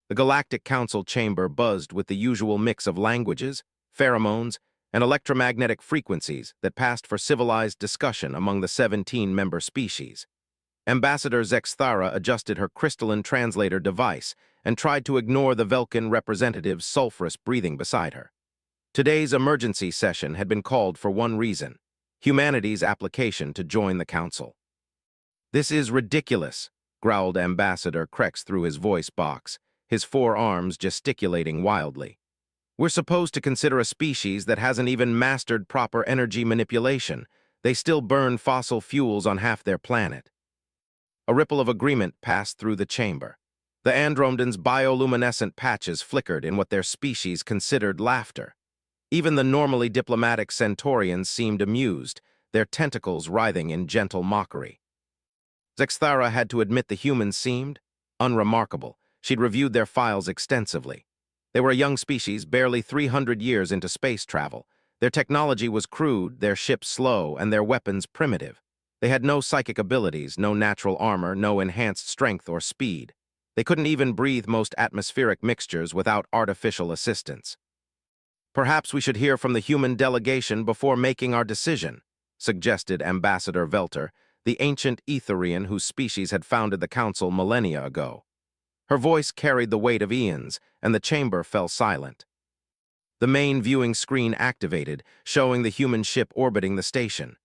The Galactic Council chamber buzzed with the usual mix of languages, pheromones, and electromagnetic frequencies that passed for civilized discussion among the 17-member species. Ambassador Zexthara adjusted her crystalline translator device and tried to ignore the Velkin representative's sulfurous breathing beside her. Today's emergency session had been called for one reason: humanity's application to join the Council. "This is ridiculous," growled Ambassador Krex through his voice box, his forearms gesticulating wildly. "We're supposed to consider a species that hasn't even mastered proper energy manipulation. They still burn fossil fuels on half their planet." A ripple of agreement passed through the chamber. The Andromedans' bioluminescent patches flickered in what their species considered laughter. Even the normally diplomatic Centaurians seemed amused, their tentacles writhing in gentle mockery. Zexthara had to admit the humans seemed unremarkable. She'd reviewed their files extensively. They were a young species, barely 300 years into space travel. Their technology was crude, their ships slow, and their weapons primitive. They had no psychic abilities, no natural armor, no enhanced strength or speed. They couldn't even breathe most atmospheric mixtures without artificial assistance. "Perhaps we should hear from the human delegation before making our decision," suggested Ambassador Velter, the ancient Etherian whose species had founded the Council millennia ago. Her voice carried the weight of eons, and the chamber fell silent. The main viewing screen activated, showing the human ship orbiting the station.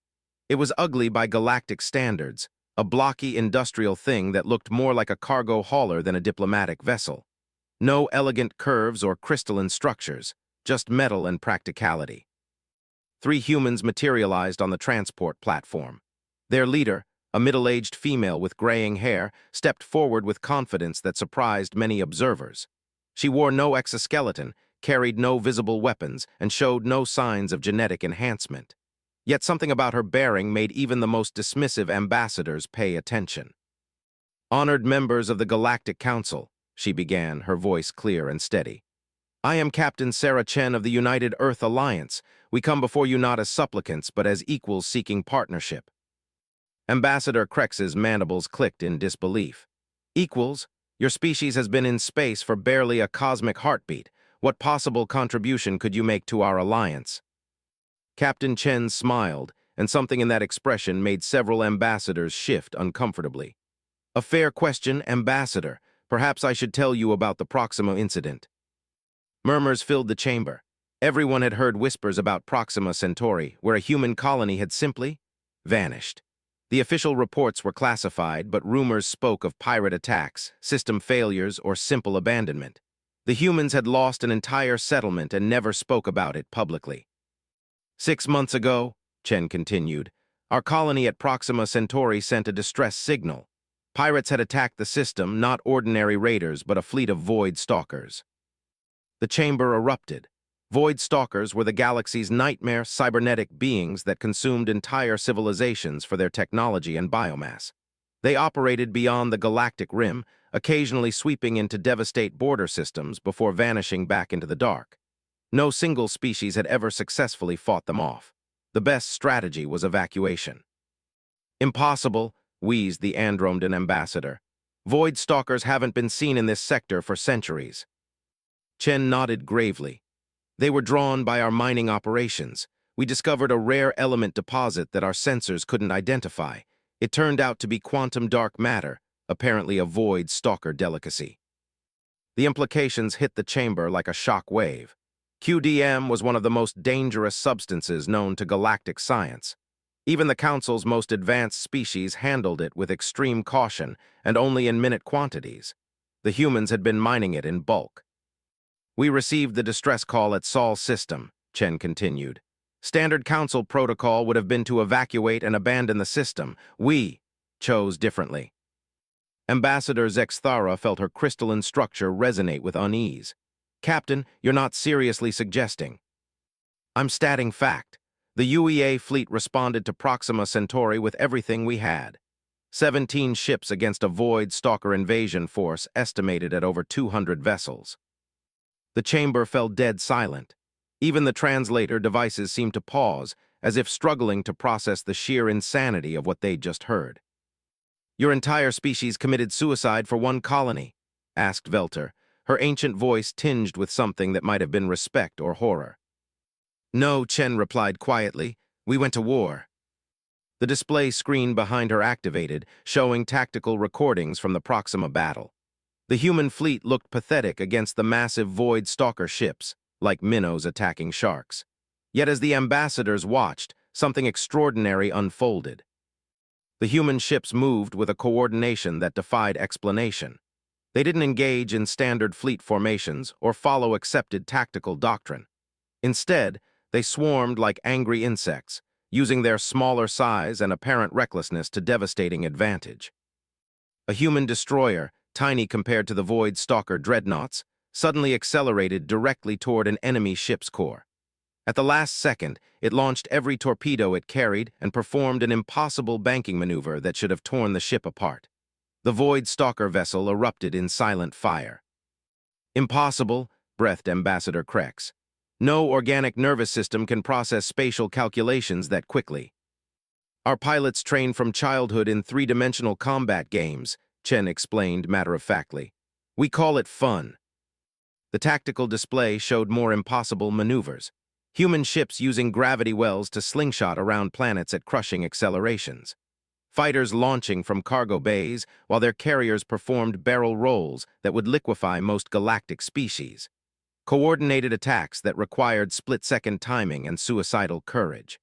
It was ugly by galactic standards, a blocky industrial thing that looked more like a cargo hauler than a diplomatic vessel. No elegant curves or crystalline structures, just metal and practicality. 3 humans materialized on the transport platform. Their leader, a middle-aged female with graying hair, stepped forward with confidence that surprised many observers. She wore no exoskeleton, carried no visible weapons, and showed no signs of genetic enhancement. Yet something about her bearing made even the most dismissive ambassadors pay attention. "Honored members of the Galactic Council," she began, her voice clear and steady. "I am Captain Sarah Chen of the United Earth Alliance. We come before you not as supplicants, but as equals seeking partnership." Ambassador Krex's mandibles clicked in disbelief. "Equals? Your species has been in space for barely a cosmic heartbeat. What possible contribution could you make to our alliance?" Captain Chen smiled, and something in that expression made several ambassadors shift uncomfortably. "A fair question, Ambassador. Perhaps I should tell you about the Proxima incident." Murmurs filled the chamber. Everyone had heard whispers about Proxima Centauri, where a human colony had simply vanished. The official reports were classified, but rumors spoke of pirate attacks, system failures, or simple abandonment. The humans had lost an entire settlement and never spoke about it publicly. 6 months ago," Chen continued, "our colony at Proxima Centauri sent a distress signal. Pirates had attacked the system, not ordinary raiders, but a fleet of void stalkers." The chamber erupted. Void stalkers were the galaxy's nightmare cybernetic beings that consumed entire civilizations for their technology and biomass. They operated beyond the galactic rim, occasionally sweeping in to devastate border systems before vanishing back into the dark. No single species had ever successfully fought them off. The best strategy was evacuation. "Impossible," wheezed the Andromedan ambassador. "Void stalkers haven't been seen in this sector for centuries." Chen nodded gravely. "They were drawn by our mining operations. We discovered a rare element deposit that our sensors couldn't identify. It turned out to be quantum dark matter, apparently a void stalker delicacy." The implications hit the chamber like a shock wave. QDM was one of the most dangerous substances known to galactic science. Even the Council's most advanced species handled it with extreme caution and only in minute quantities. The humans had been mining it in bulk. "We received the distress call at Sol System," Chen continued. "Standard Council protocol would have been to evacuate and abandon the system. We chose differently." Ambassador Zexthara felt her crystalline structure resonate with unease. "Captain, you're not seriously suggesting." "I'm stating fact. The UEA fleet responded to Proxima Centauri with everything we had. 17 ships against a void stalker invasion force estimated at over 200 vessels." The chamber fell dead silent. Even the translator devices seemed to pause, as if struggling to process the sheer insanity of what they'd just heard. "Your entire species committed suicide for one colony?" asked Velter, her ancient voice tinged with something that might have been respect or horror. "No," Chen replied quietly. "We went to war." The display screen behind her activated, showing tactical recordings from the Proxima battle. The human fleet looked pathetic against the massive Void Stalker ships, like minnows attacking sharks. Yet as the ambassadors watched, something extraordinary unfolded. The human ships moved with a coordination that defied explanation. They didn't engage in standard fleet formations or follow accepted tactical doctrine. Instead, they swarmed like angry insects, using their smaller size and apparent recklessness to devastating advantage. A human destroyer, tiny compared to the Void Stalker dreadnoughts, suddenly accelerated directly toward an enemy ship's core. At the last second, it launched every torpedo it carried and performed an impossible banking maneuver that should have torn the ship apart. The Void Stalker vessel erupted in silent fire. "Impossible," breathed Ambassador Krex. "No organic nervous system can process spatial calculations that quickly." "Our pilots train from childhood in three-dimensional combat games," Chen explained matter-of-factly. "We call it fun." The tactical display showed more impossible maneuvers. Human ships using gravity wells to slingshot around planets at crushing accelerations. Fighters launching from cargo bays while their carriers performed barrel rolls that would liquefy most galactic species. Coordinated attacks that required split-second timing and suicidal courage.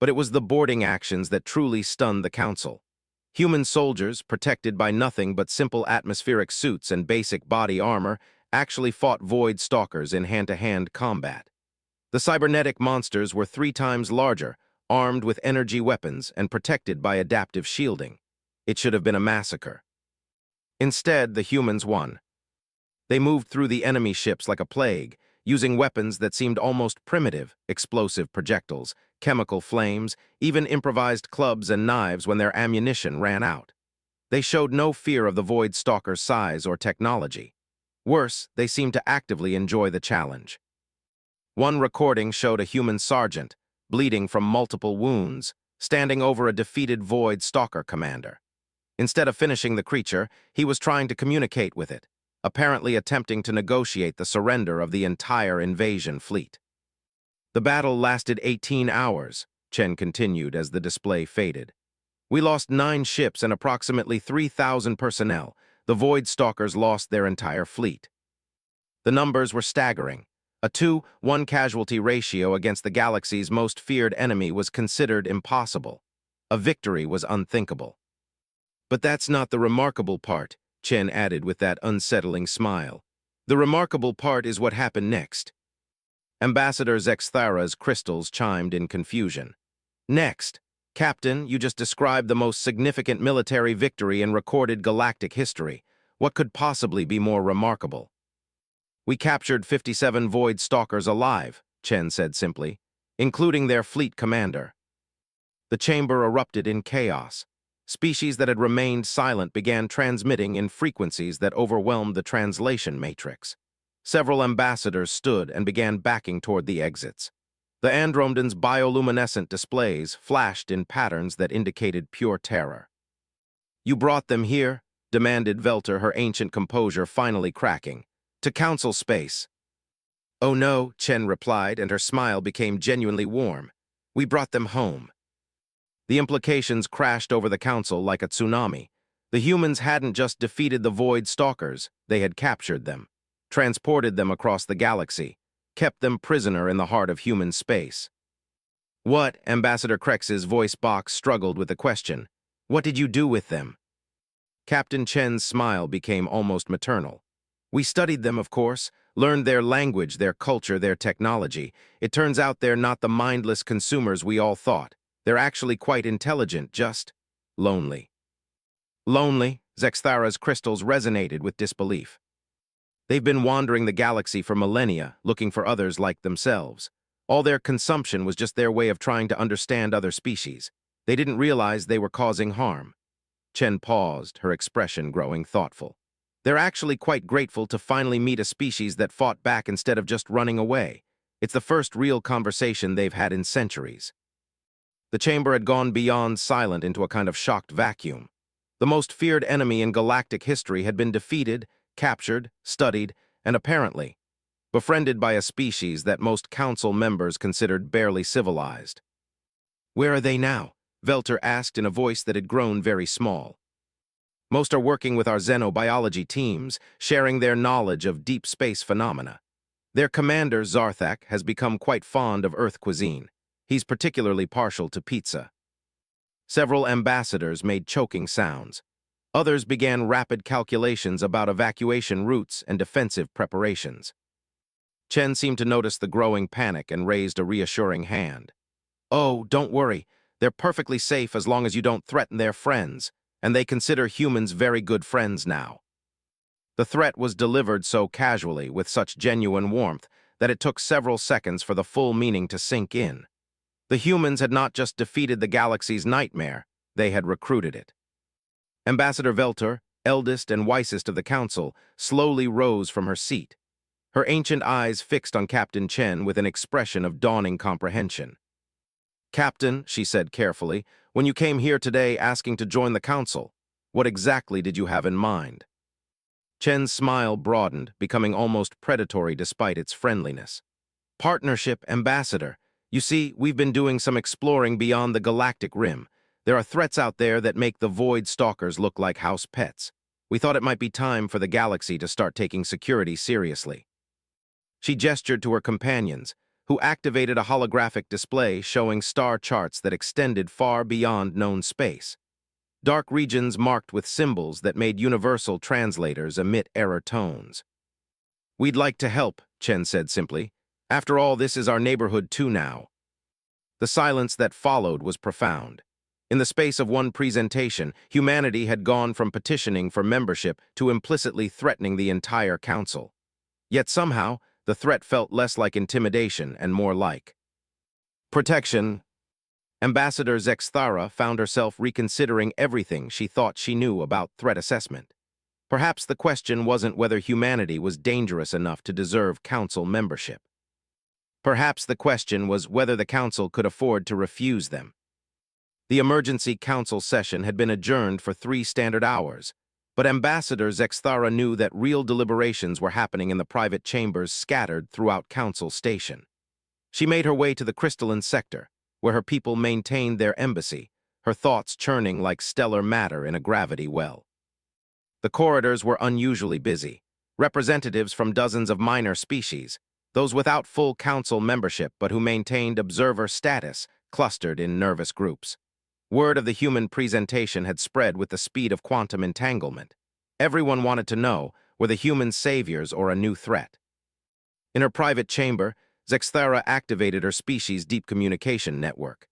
But it was the boarding actions that truly stunned the Council. Human soldiers, protected by nothing but simple atmospheric suits and basic body armor, actually fought Void Stalkers in hand-to-hand combat. The cybernetic monsters were 3 times larger, armed with energy weapons and protected by adaptive shielding. It should have been a massacre. Instead, the humans won. They moved through the enemy ships like a plague, using weapons that seemed almost primitive, explosive projectiles, chemical flames, even improvised clubs and knives when their ammunition ran out. They showed no fear of the Void Stalker's size or technology. Worse, they seemed to actively enjoy the challenge. One recording showed a human sergeant, bleeding from multiple wounds, standing over a defeated Void Stalker commander. Instead of finishing the creature, he was trying to communicate with it, apparently attempting to negotiate the surrender of the entire invasion fleet. "The battle lasted 18 hours, Chen continued as the display faded. "We lost 9 ships and approximately 3,000 personnel. The Void Stalkers lost their entire fleet." The numbers were staggering. A 2-1 casualty ratio against the galaxy's most feared enemy was considered impossible. A victory was unthinkable. "But that's not the remarkable part," Chen added with that unsettling smile. "The remarkable part is what happened next." Ambassador Zexthara's crystals chimed in confusion. "Next, Captain, you just described the most significant military victory in recorded galactic history. What could possibly be more remarkable?" "We captured 57 Void Stalkers alive," Chen said simply, "including their fleet commander." The chamber erupted in chaos. Species that had remained silent began transmitting in frequencies that overwhelmed the translation matrix. Several ambassadors stood and began backing toward the exits. The Andromedon's bioluminescent displays flashed in patterns that indicated pure terror. "You brought them here?" demanded Velter, her ancient composure finally cracking. "To Council space." "Oh no," Chen replied, and her smile became genuinely warm. "We brought them home." The implications crashed over the Council like a tsunami. The humans hadn't just defeated the Void Stalkers, they had captured them, transported them across the galaxy, kept them prisoner in the heart of human space. "What?" Ambassador Krex's voice box struggled with the question. "What did you do with them?" Captain Chen's smile became almost maternal. "We studied them, of course, learned their language, their culture, their technology. It turns out they're not the mindless consumers we all thought. They're actually quite intelligent, just lonely." "Lonely?" Zexthara's crystals resonated with disbelief. "They've been wandering the galaxy for millennia, looking for others like themselves. All their consumption was just their way of trying to understand other species. They didn't realize they were causing harm." Chen paused, her expression growing thoughtful. "They're actually quite grateful to finally meet a species that fought back instead of just running away. It's the first real conversation they've had in centuries." The chamber had gone beyond silent into a kind of shocked vacuum. The most feared enemy in galactic history had been defeated, captured, studied, and apparently befriended by a species that most council members considered barely civilized. "Where are they now?" Velter asked in a voice that had grown very small. "Most are working with our xenobiology teams, sharing their knowledge of deep space phenomena. Their commander, Zarthak, has become quite fond of Earth cuisine. He's particularly partial to pizza." Several ambassadors made choking sounds. Others began rapid calculations about evacuation routes and defensive preparations. Chen seemed to notice the growing panic and raised a reassuring hand. "Oh, don't worry. They're perfectly safe as long as you don't threaten their friends, and they consider humans very good friends now." The threat was delivered so casually, with such genuine warmth, that it took several seconds for the full meaning to sink in. The humans had not just defeated the galaxy's nightmare, they had recruited it. Ambassador Velter, eldest and wisest of the council, slowly rose from her seat, her ancient eyes fixed on Captain Chen with an expression of dawning comprehension. "Captain," she said carefully, "when you came here today asking to join the council, what exactly did you have in mind?" Chen's smile broadened, becoming almost predatory despite its friendliness. "Partnership, Ambassador. You see, we've been doing some exploring beyond the galactic rim. There are threats out there that make the Void Stalkers look like house pets. We thought it might be time for the galaxy to start taking security seriously." She gestured to her companions, who activated a holographic display showing star charts that extended far beyond known space. Dark regions marked with symbols that made universal translators emit error tones. "We'd like to help," Chen said simply. "After all, this is our neighborhood too now." The silence that followed was profound. In the space of one presentation, humanity had gone from petitioning for membership to implicitly threatening the entire council. Yet somehow, the threat felt less like intimidation and more like protection. Ambassador Zexthara found herself reconsidering everything she thought she knew about threat assessment. Perhaps the question wasn't whether humanity was dangerous enough to deserve council membership. Perhaps the question was whether the council could afford to refuse them. The emergency council session had been adjourned for 3 standard hours, but Ambassador Zexthara knew that real deliberations were happening in the private chambers scattered throughout Council Station. She made her way to the crystalline sector, where her people maintained their embassy, her thoughts churning like stellar matter in a gravity well. The corridors were unusually busy. Representatives from dozens of minor species, those without full council membership but who maintained observer status, clustered in nervous groups. Word of the human presentation had spread with the speed of quantum entanglement. Everyone wanted to know, were the humans saviors or a new threat? In her private chamber, Zexthara activated her species' deep communication network.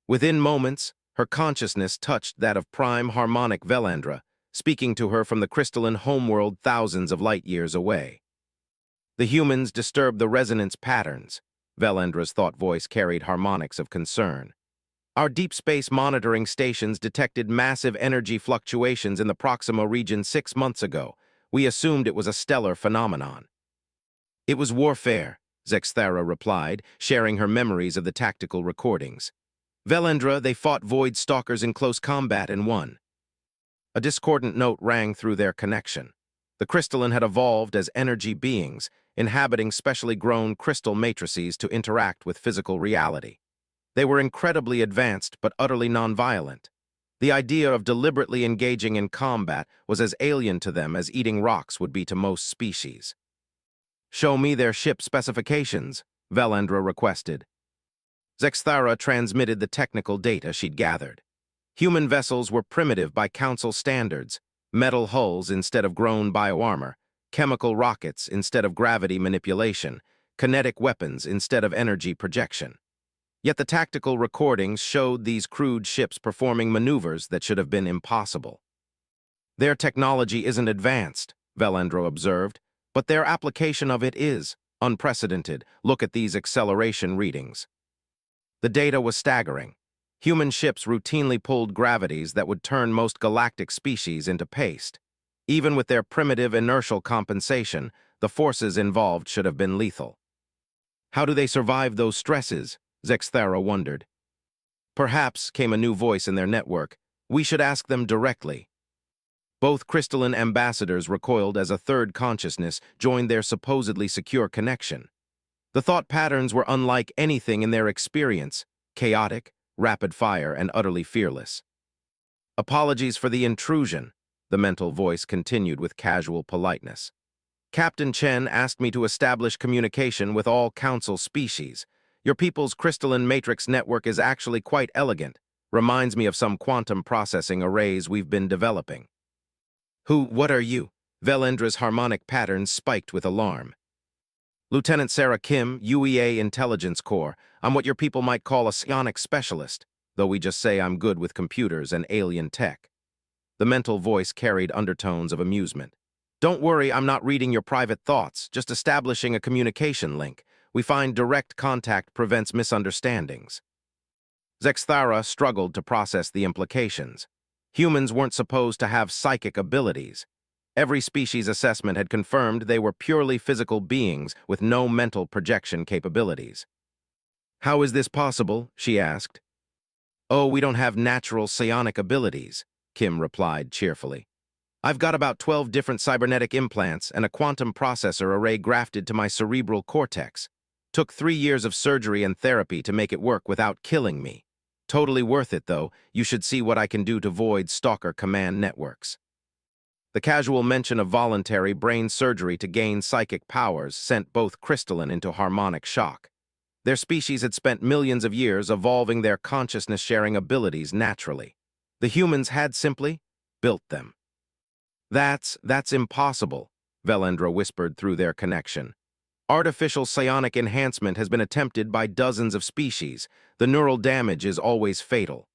Within moments, her consciousness touched that of prime harmonic Velandra, speaking to her from the crystalline homeworld thousands of light years away. The humans disturbed the resonance patterns. Velandra's thought voice carried harmonics of concern. Our deep space monitoring stations detected massive energy fluctuations in the Proxima region 6 months ago. We assumed it was a stellar phenomenon. It was warfare, Zexthara replied, sharing her memories of the tactical recordings. Velandra, they fought Void Stalkers in close combat and won. A discordant note rang through their connection. The crystalline had evolved as energy beings, inhabiting specially grown crystal matrices to interact with physical reality. They were incredibly advanced but utterly nonviolent. The idea of deliberately engaging in combat was as alien to them as eating rocks would be to most species. "Show me their ship specifications," Velandra requested. Zexthara transmitted the technical data she'd gathered. Human vessels were primitive by council standards, metal hulls instead of grown bioarmor, chemical rockets instead of gravity manipulation, kinetic weapons instead of energy projection. Yet the tactical recordings showed these crude ships performing maneuvers that should have been impossible. "Their technology isn't advanced," Velandro observed, "but their application of it is unprecedented. Look at these acceleration readings." The data was staggering. Human ships routinely pulled gravities that would turn most galactic species into paste. Even with their primitive inertial compensation, the forces involved should have been lethal. "How do they survive those stresses?" Zexthara wondered. "Perhaps," came a new voice in their network, "we should ask them directly." Both crystalline ambassadors recoiled as a third consciousness joined their supposedly secure connection. The thought patterns were unlike anything in their experience, chaotic, rapid-fire, and utterly fearless. "Apologies for the intrusion," the mental voice continued with casual politeness. "Captain Chen asked me to establish communication with all council species. Your people's crystalline matrix network is actually quite elegant, reminds me of some quantum processing arrays we've been developing." What are you?" Velendra's harmonic patterns spiked with alarm. "Lieutenant Sarah Kim, UEA Intelligence Corps. I'm what your people might call a psionic specialist, though we just say I'm good with computers and alien tech." The mental voice carried undertones of amusement. "Don't worry, I'm not reading your private thoughts, just establishing a communication link. We find direct contact prevents misunderstandings." Zexthara struggled to process the implications. Humans weren't supposed to have psychic abilities. Every species assessment had confirmed they were purely physical beings with no mental projection capabilities. "How is this possible?" she asked. "Oh, we don't have natural psionic abilities," Kim replied cheerfully. "I've got about 12 different cybernetic implants and a quantum processor array grafted to my cerebral cortex. Took 3 years of surgery and therapy to make it work without killing me. Totally worth it, though. You should see what I can do to void stalker command networks." The casual mention of voluntary brain surgery to gain psychic powers sent both crystalline into harmonic shock. Their species had spent millions of years evolving their consciousness-sharing abilities naturally. The humans had simply built them. That's impossible," Velendra whispered through their connection. "Artificial psionic enhancement has been attempted by dozens of species. The neural damage is always fatal."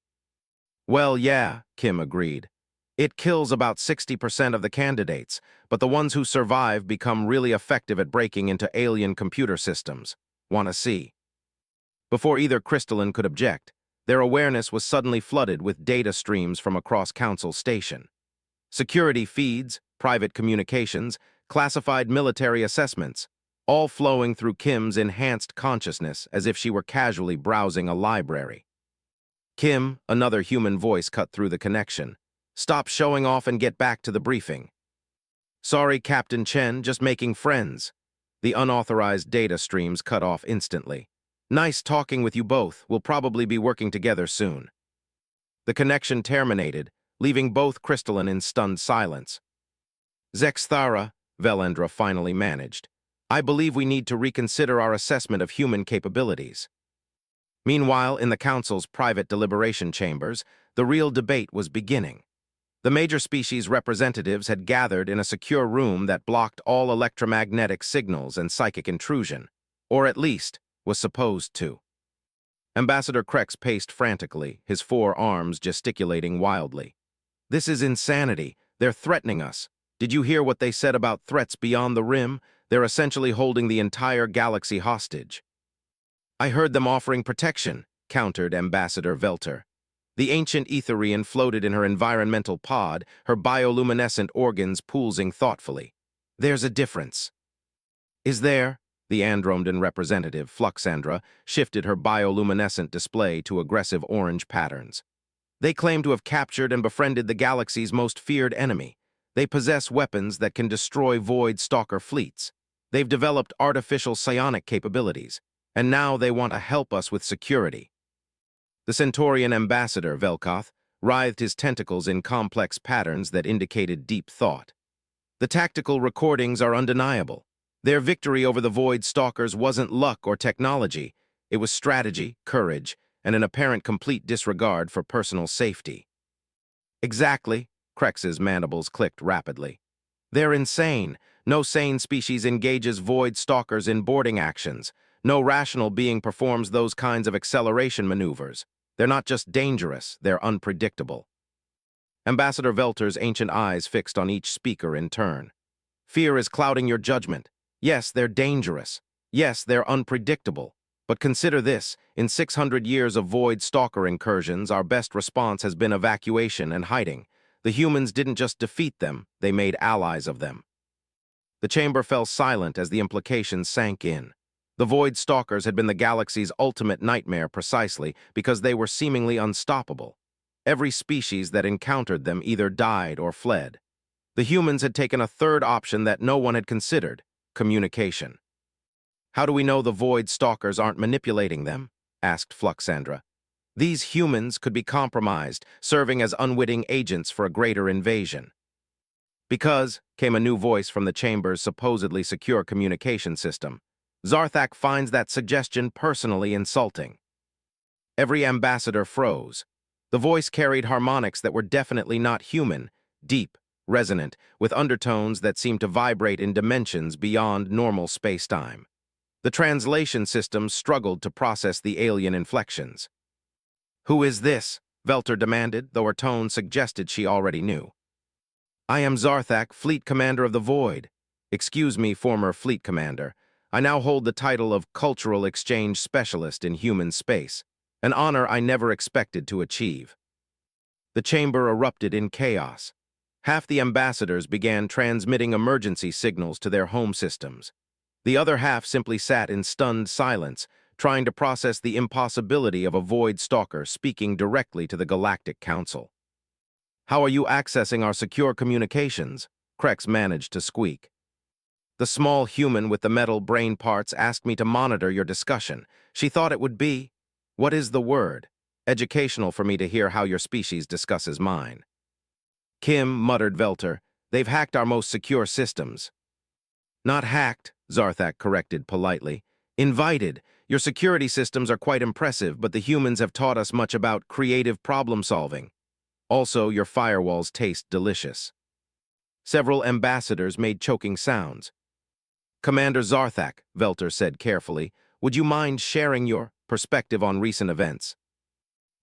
"Well, yeah," Kim agreed. "It kills about 60% of the candidates, but the ones who survive become really effective at breaking into alien computer systems. Wanna see?" Before either crystalline could object, their awareness was suddenly flooded with data streams from across Council Station. Security feeds, private communications, classified military assessments, all flowing through Kim's enhanced consciousness as if she were casually browsing a library. "Kim," another human voice cut through the connection. "Stop showing off and get back to the briefing." "Sorry, Captain Chen, just making friends." The unauthorized data streams cut off instantly. "Nice talking with you both. We'll probably be working together soon." The connection terminated, leaving both crystalline in stunned silence. "Zexthara," Velendra finally managed. "I believe we need to reconsider our assessment of human capabilities." Meanwhile, in the Council's private deliberation chambers, the real debate was beginning. The major species representatives had gathered in a secure room that blocked all electromagnetic signals and psychic intrusion, or at least was supposed to. Ambassador Krex paced frantically, his 4 arms gesticulating wildly. "This is insanity. They're threatening us. Did you hear what they said about threats beyond the rim? They're essentially holding the entire galaxy hostage." "I heard them offering protection," countered Ambassador Velter. The ancient Etherian floated in her environmental pod, her bioluminescent organs pulsing thoughtfully. "There's a difference." "Is there?" The Andromedan representative, Fluxandra, shifted her bioluminescent display to aggressive orange patterns. "They claim to have captured and befriended the galaxy's most feared enemy. They possess weapons that can destroy void stalker fleets. They've developed artificial psionic capabilities, and now they want to help us with security." The Centaurian ambassador, Velkoth, writhed his tentacles in complex patterns that indicated deep thought. "The tactical recordings are undeniable. Their victory over the Void Stalkers wasn't luck or technology. It was strategy, courage, and an apparent complete disregard for personal safety." "Exactly," Krex's mandibles clicked rapidly. "They're insane. No sane species engages Void Stalkers in boarding actions. No rational being performs those kinds of acceleration maneuvers. They're not just dangerous, they're unpredictable." Ambassador Velter's ancient eyes fixed on each speaker in turn. "Fear is clouding your judgment. Yes, they're dangerous. Yes, they're unpredictable. But consider this, in 600 years of Void Stalker incursions, our best response has been evacuation and hiding. The humans didn't just defeat them, they made allies of them." The chamber fell silent as the implications sank in. The Void Stalkers had been the galaxy's ultimate nightmare precisely because they were seemingly unstoppable. Every species that encountered them either died or fled. The humans had taken a third option that no one had considered: communication. "How do we know the Void Stalkers aren't manipulating them?" asked Fluxandra. "These humans could be compromised, serving as unwitting agents for a greater invasion." "Because," came a new voice from the chamber's supposedly secure communication system, "Zarthak finds that suggestion personally insulting." Every ambassador froze. The voice carried harmonics that were definitely not human, deep, resonant, with undertones that seemed to vibrate in dimensions beyond normal space-time. The translation system struggled to process the alien inflections. "Who is this?" Velter demanded, though her tone suggested she already knew. "I am Zarthak, Fleet Commander of the Void." "Excuse me, former Fleet Commander. I now hold the title of Cultural Exchange Specialist in Human Space, an honor I never expected to achieve." The chamber erupted in chaos. Half the ambassadors began transmitting emergency signals to their home systems. The other half simply sat in stunned silence, trying to process the impossibility of a Void Stalker speaking directly to the Galactic Council. "How are you accessing our secure communications?" Krex managed to squeak. "The small human with the metal brain parts asked me to monitor your discussion. She thought it would be, what is the word? Educational for me to hear how your species discusses mine." "Kim," muttered Velter, "they've hacked our most secure systems." "Not hacked," Zarthak corrected politely. "Invited. Your security systems are quite impressive, but the humans have taught us much about creative problem-solving. Also, your firewalls taste delicious." Several ambassadors made choking sounds. "Commander Zarthak," Velter said carefully, "would you mind sharing your perspective on recent events?"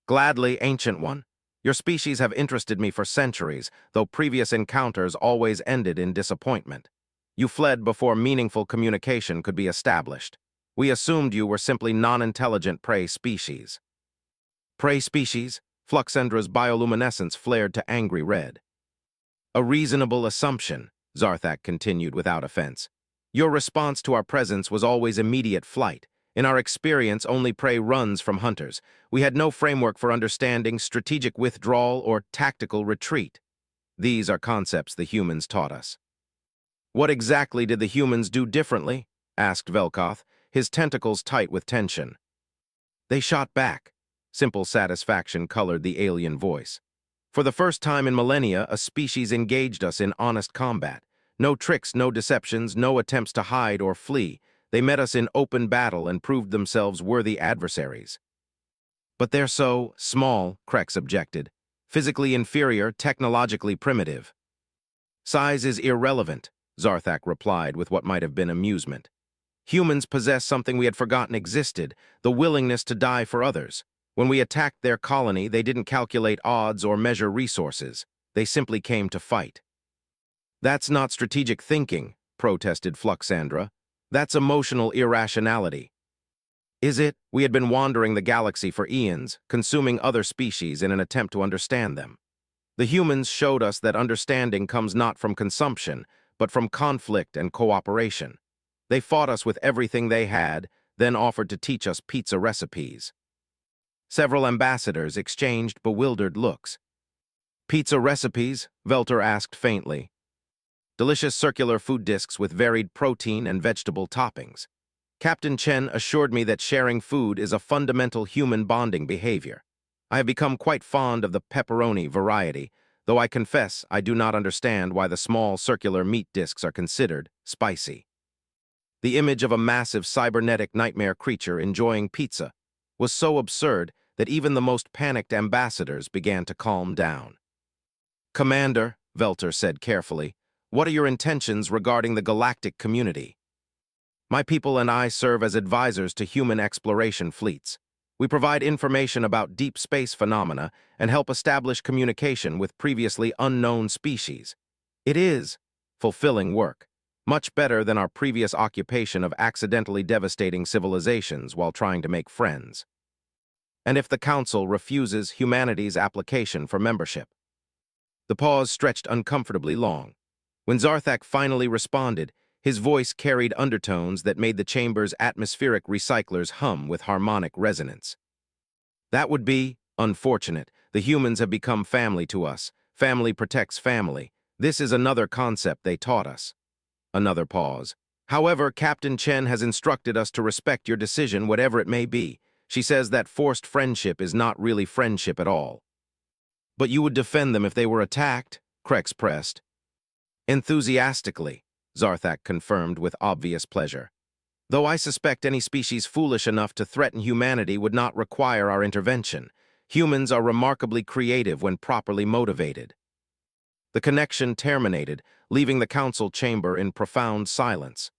"Gladly, Ancient One. Your species have interested me for centuries, though previous encounters always ended in disappointment. You fled before meaningful communication could be established. We assumed you were simply non-intelligent prey species." "Prey species?" Fluxendra's bioluminescence flared to angry red. "A reasonable assumption," Zarthak continued without offense. "Your response to our presence was always immediate flight. In our experience, only prey runs from hunters. We had no framework for understanding strategic withdrawal or tactical retreat. These are concepts the humans taught us." "What exactly did the humans do differently?" asked Velkoth, his tentacles tight with tension. "They shot back." Simple satisfaction colored the alien voice. "For the first time in millennia, a species engaged us in honest combat. No tricks, no deceptions, no attempts to hide or flee. They met us in open battle and proved themselves worthy adversaries." "But they're so small," Krex objected. "Physically inferior, technologically primitive." "Size is irrelevant," Zarthak replied with what might have been amusement. "Humans possess something we had forgotten existed, the willingness to die for others. When we attacked their colony, they didn't calculate odds or measure resources. They simply came to fight." "That's not strategic thinking," protested Fluxandra. "That's emotional irrationality." "Is it? We had been wandering the galaxy for eons, consuming other species in an attempt to understand them. The humans showed us that understanding comes not from consumption, but from conflict and cooperation. They fought us with everything they had, then offered to teach us pizza recipes." Several ambassadors exchanged bewildered looks. "Pizza recipes?" Velter asked faintly. "Delicious circular food discs with varied protein and vegetable toppings. Captain Chen assured me that sharing food is a fundamental human bonding behavior. I have become quite fond of the pepperoni variety, though I confess I do not understand why the small circular meat discs are considered spicy." The image of a massive cybernetic nightmare creature enjoying pizza was so absurd that even the most panicked ambassadors began to calm down. "Commander," Velter said carefully, "what are your intentions regarding the galactic community?" "My people and I serve as advisors to human exploration fleets. We provide information about deep space phenomena and help establish communication with previously unknown species. It is fulfilling work, much better than our previous occupation of accidentally devastating civilizations while trying to make friends." "And if the Council refuses humanity's application for membership?" The pause stretched uncomfortably long. When Zarthak finally responded, his voice carried undertones that made the chamber's atmospheric recyclers hum with harmonic resonance. "That would be unfortunate. The humans have become family to us. Family protects family. This is another concept they taught us. Another pause. However, Captain Chen has instructed us to respect your decision, whatever it may be. She says that forced friendship is not really friendship at all. But you would defend them if they were attacked? Krex pressed. Enthusiastically, Zarthak confirmed with obvious pleasure. Though I suspect any species foolish enough to threaten humanity would not require our intervention. Humans are remarkably creative when properly motivated. The connection terminated, leaving the council chamber in profound silence.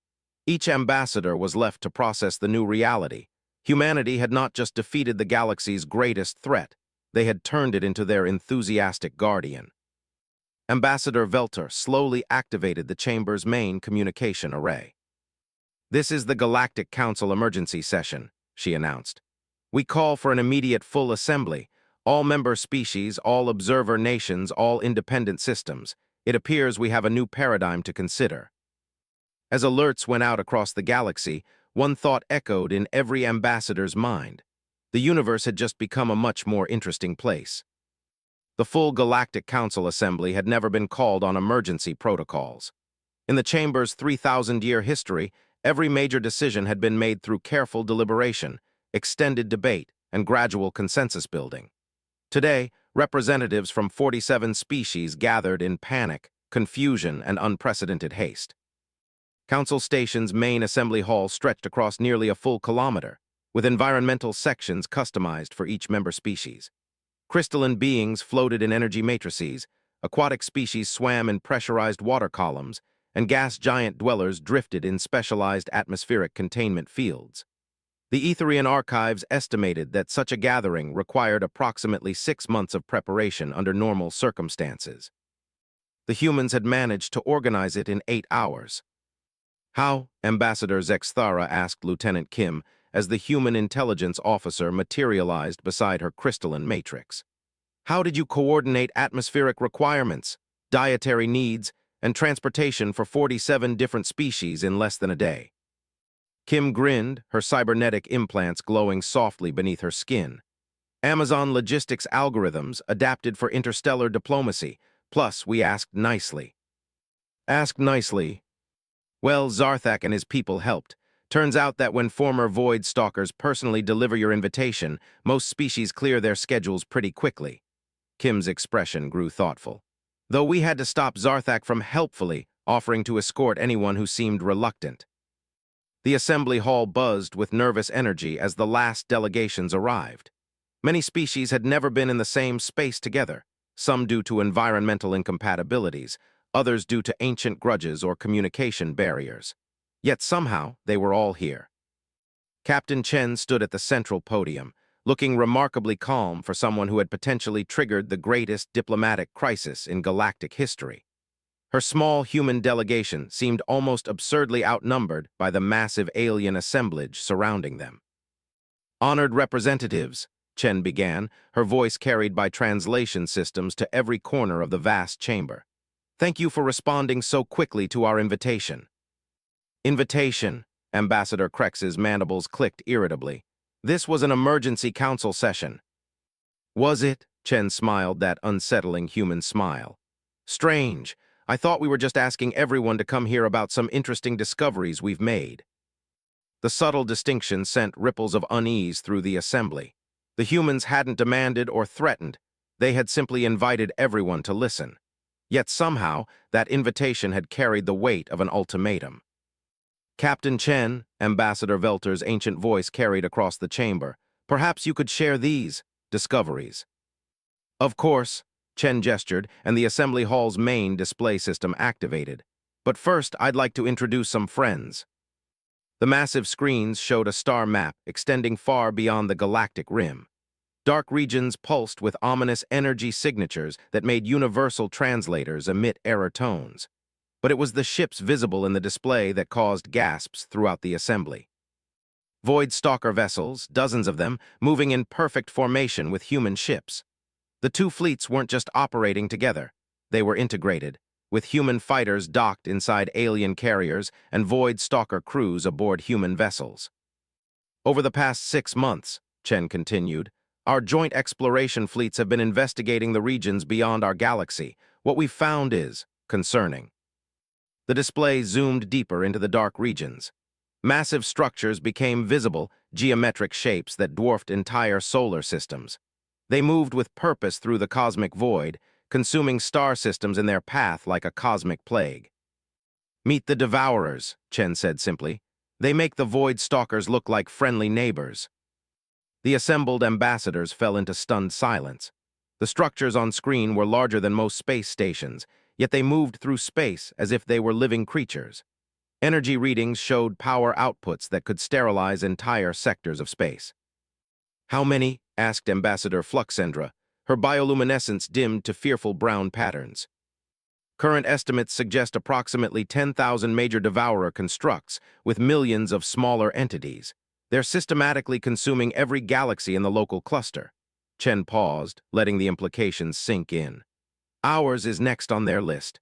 Each ambassador was left to process the new reality. Humanity had not just defeated the galaxy's greatest threat, they had turned it into their enthusiastic guardian. Ambassador Velter slowly activated the chamber's main communication array. "This is the Galactic Council emergency session," she announced. "We call for an immediate full assembly. All member species, all observer nations, all independent systems. It appears we have a new paradigm to consider." As alerts went out across the galaxy, one thought echoed in every ambassador's mind. The universe had just become a much more interesting place. The full Galactic Council Assembly had never been called on emergency protocols. In the Chamber's 3,000-year history, every major decision had been made through careful deliberation, extended debate, and gradual consensus building. Today, representatives from 47 species gathered in panic, confusion, and unprecedented haste. Council Station's main assembly hall stretched across nearly a full kilometer, with environmental sections customized for each member species. Crystalline beings floated in energy matrices, aquatic species swam in pressurized water columns, and gas giant dwellers drifted in specialized atmospheric containment fields. The Etherian archives estimated that such a gathering required approximately 6 months of preparation under normal circumstances. The humans had managed to organize it in 8 hours. "How?" Ambassador Zexthara asked Lieutenant Kim as the human intelligence officer materialized beside her crystalline matrix. "How did you coordinate atmospheric requirements, dietary needs, and transportation for 47 different species in less than a day?" Kim grinned, her cybernetic implants glowing softly beneath her skin. "Amazon logistics algorithms adapted for interstellar diplomacy, plus we asked nicely." "Asked nicely?" "Well, Zarthak and his people helped. Turns out that when former Void Stalkers personally deliver your invitation, most species clear their schedules pretty quickly." Kim's expression grew thoughtful. "Though we had to stop Zarthak from helpfully offering to escort anyone who seemed reluctant." The assembly hall buzzed with nervous energy as the last delegations arrived. Many species had never been in the same space together, some due to environmental incompatibilities, others due to ancient grudges or communication barriers. Yet somehow, they were all here. Captain Chen stood at the central podium, looking remarkably calm for someone who had potentially triggered the greatest diplomatic crisis in galactic history. Her small human delegation seemed almost absurdly outnumbered by the massive alien assemblage surrounding them. "Honored representatives," Chen began, her voice carried by translation systems to every corner of the vast chamber. "Thank you for responding so quickly to our invitation." "Invitation," Ambassador Krex's mandibles clicked irritably. "This was an emergency council session." "Was it?" Chen smiled that unsettling human smile. "Strange. I thought we were just asking everyone to come here about some interesting discoveries we've made." The subtle distinction sent ripples of unease through the assembly. The humans hadn't demanded or threatened. They had simply invited everyone to listen. Yet somehow, that invitation had carried the weight of an ultimatum. "Captain Chen," Ambassador Velter's ancient voice carried across the chamber, "perhaps you could share these discoveries." "Of course," Chen gestured, and the assembly hall's main display system activated. "But first, I'd like to introduce some friends." The massive screens showed a star map extending far beyond the galactic rim. Dark regions pulsed with ominous energy signatures that made universal translators emit error tones. But it was the ships visible in the display that caused gasps throughout the assembly. Void Stalker vessels, dozens of them, moving in perfect formation with human ships. The two fleets weren't just operating together. They were integrated, with human fighters docked inside alien carriers and Void Stalker crews aboard human vessels. "Over the past 6 months," Chen continued, "our joint exploration fleets have been investigating the regions beyond our galaxy. What we've found is concerning. The display zoomed deeper into the dark regions. Massive structures became visible, geometric shapes that dwarfed entire solar systems. They moved with purpose through the cosmic void, consuming star systems in their path like a cosmic plague. "Meet the Devourers," Chen said simply. "They make the Void Stalkers look like friendly neighbors." The assembled ambassadors fell into stunned silence. The structures on screen were larger than most space stations, yet they moved through space as if they were living creatures. Energy readings showed power outputs that could sterilize entire sectors of space. "How many?" asked Ambassador Fluxendra. Her bioluminescence dimmed to fearful brown patterns. "Current estimates suggest approximately 10,000 major Devourer constructs, with millions of smaller entities. They're systematically consuming every galaxy in the local cluster." Chen paused, letting the implications sink in. "Ours is next on their list."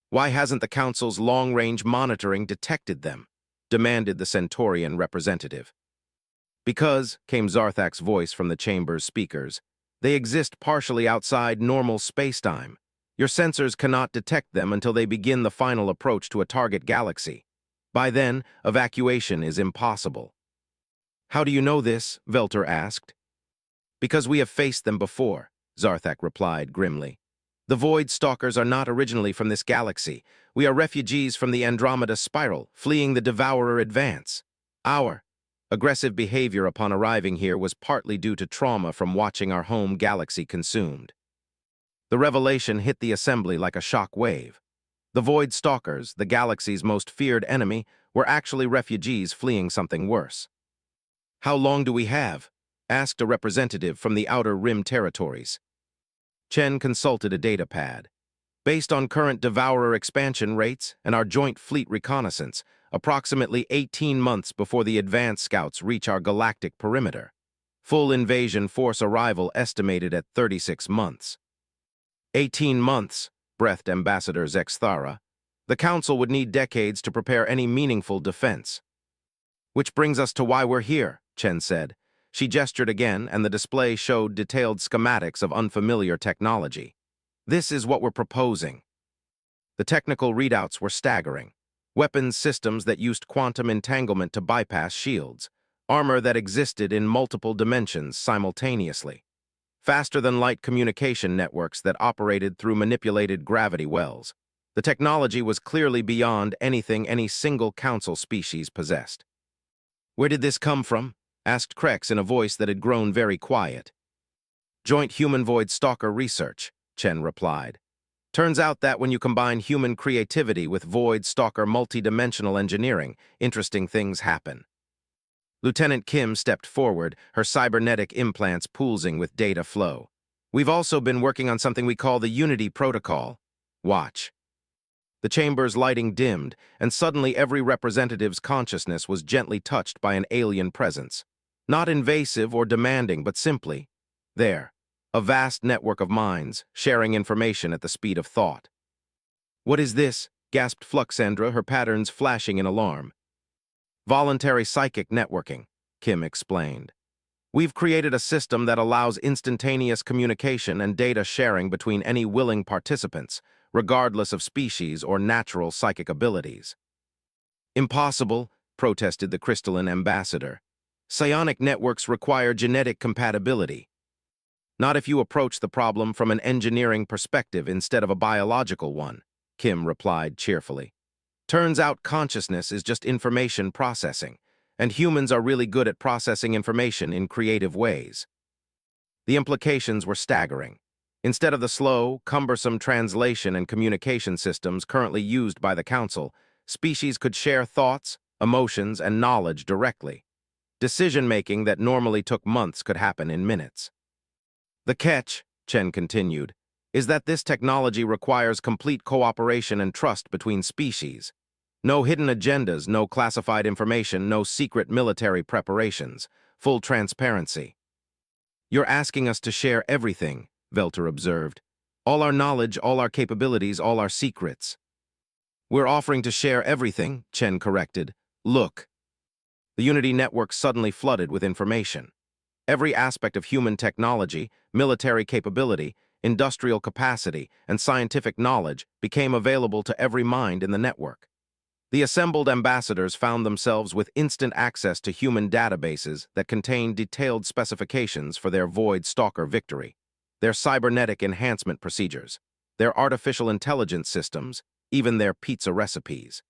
"Why hasn't the Council's long-range monitoring detected them?" demanded the Centaurian representative. "Because," came Zarthak's voice from the chamber's speakers, "they exist partially outside normal spacetime. Your sensors cannot detect them until they begin the final approach to a target galaxy. By then, evacuation is impossible." "How do you know this?" Velter asked. "Because we have faced them before," Zarthak replied grimly. "The Void Stalkers are not originally from this galaxy. We are refugees from the Andromeda Spiral, fleeing the Devourer advance. Our aggressive behavior upon arriving here was partly due to trauma from watching our home galaxy consumed." The revelation hit the assembly like a shock wave. The Void Stalkers, the galaxy's most feared enemy, were actually refugees fleeing something worse. "How long do we have?" asked a representative from the Outer Rim territories. Chen consulted a data pad. "Based on current Devourer expansion rates and our joint fleet reconnaissance, approximately 18 months before the advance scouts reach our galactic perimeter. Full invasion force arrival estimated at 36 months. 18 months, breathed Ambassador Zexthara. "The Council would need decades to prepare any meaningful defense." "Which brings us to why we're here," Chen said. She gestured again, and the display showed detailed schematics of unfamiliar technology. "This is what we're proposing." The technical readouts were staggering. Weapons systems that used quantum entanglement to bypass shields. Armor that existed in multiple dimensions simultaneously. Faster-than-light communication networks that operated through manipulated gravity wells. The technology was clearly beyond anything any single Council species possessed. "Where did this come from?" asked Krex in a voice that had grown very quiet. "Joint Human-Void Stalker Research," Chen replied. "Turns out that when you combine human creativity with Void Stalker multidimensional engineering, interesting things happen." Lieutenant Kim stepped forward, her cybernetic implants pulsing with data flow. "We've also been working on something we call the Unity Protocol. Watch." The chamber's lighting dimmed, and suddenly every representative's consciousness was gently touched by an alien presence. Not invasive or demanding, but simply there. A vast network of minds, sharing information at the speed of thought. "What is this?" gasped Fluxendra, her patterns flashing in alarm. "Voluntary psychic networking," Kim explained. "We've created a system that allows instantaneous communication and data sharing between any willing participants, regardless of species or natural psychic abilities." "Impossible," protested the crystalline ambassador. "Psionic networks require genetic compatibility." "Not if you approach the problem from an engineering perspective instead of a biological one," Kim replied cheerfully. "Turns out consciousness is just information processing, and humans are really good at processing information in creative ways." The implications were staggering. Instead of the slow, cumbersome translation and communication systems currently used by the Council, species could share thoughts, emotions, and knowledge directly. Decision-making that normally took months could happen in minutes. "The catch," Chen continued, "is that this technology requires complete cooperation and trust between species. No hidden agendas, no classified information, no secret military preparations. Full transparency." "You're asking us to share everything," Velter observed. "All our knowledge, all our capabilities, all our secrets." "We're offering to share everything," Chen corrected. "Look." The Unity network suddenly flooded with information. Every aspect of human technology, military capability, industrial capacity, and scientific knowledge became available to every mind in the network. The assembled ambassadors found themselves with instant access to human databases that contained detailed specifications for their Void Stalker victory, their cybernetic enhancement procedures, their artificial intelligence systems, even their pizza recipes.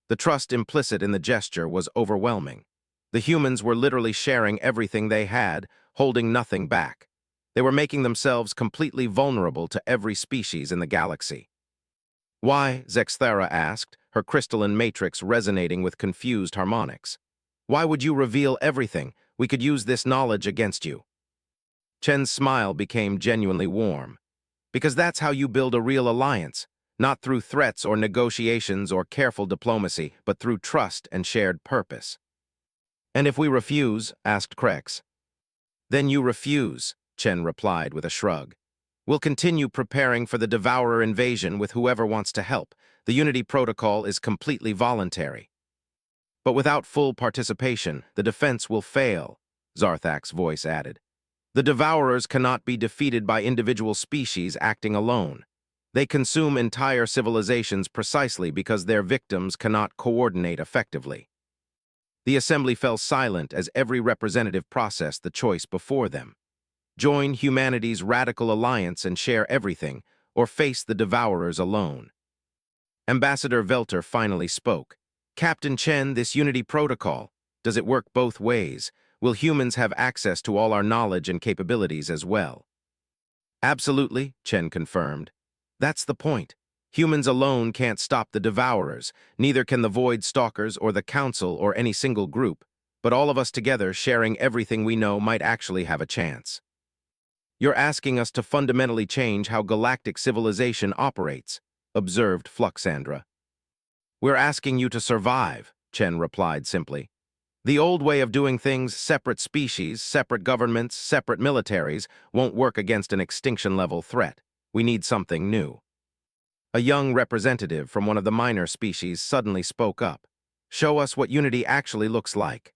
The trust implicit in the gesture was overwhelming. The humans were literally sharing everything they had, holding nothing back. They were making themselves completely vulnerable to every species in the galaxy. Why? Zexthera asked, her crystalline matrix resonating with confused harmonics. Why would you reveal everything? We could use this knowledge against you. Chen's smile became genuinely warm. Because that's how you build a real alliance, not through threats or negotiations or careful diplomacy, but through trust and shared purpose. And if we refuse? Asked Krex. Then you refuse, Chen replied with a shrug. We'll continue preparing for the Devourer invasion with whoever wants to help. The Unity Protocol is completely voluntary. But without full participation, the defense will fail, Zarthak's voice added. The Devourers cannot be defeated by individual species acting alone. They consume entire civilizations precisely because their victims cannot coordinate effectively. The assembly fell silent as every representative processed the choice before them. Join humanity's radical alliance and share everything, or face the Devourers alone. Ambassador Velter finally spoke. Captain Chen, this Unity Protocol, does it work both ways? Will humans have access to all our knowledge and capabilities as well? Absolutely, Chen confirmed. That's the point. Humans alone can't stop the Devourers, neither can the Void Stalkers or the Council or any single group, but all of us together sharing everything we know might actually have a chance. You're asking us to fundamentally change how galactic civilization operates, observed Fluxandra. We're asking you to survive, Chen replied simply. The old way of doing things, separate species, separate governments, separate militaries, won't work against an extinction-level threat. We need something new. A young representative from one of the minor species suddenly spoke up. Show us what Unity actually looks like.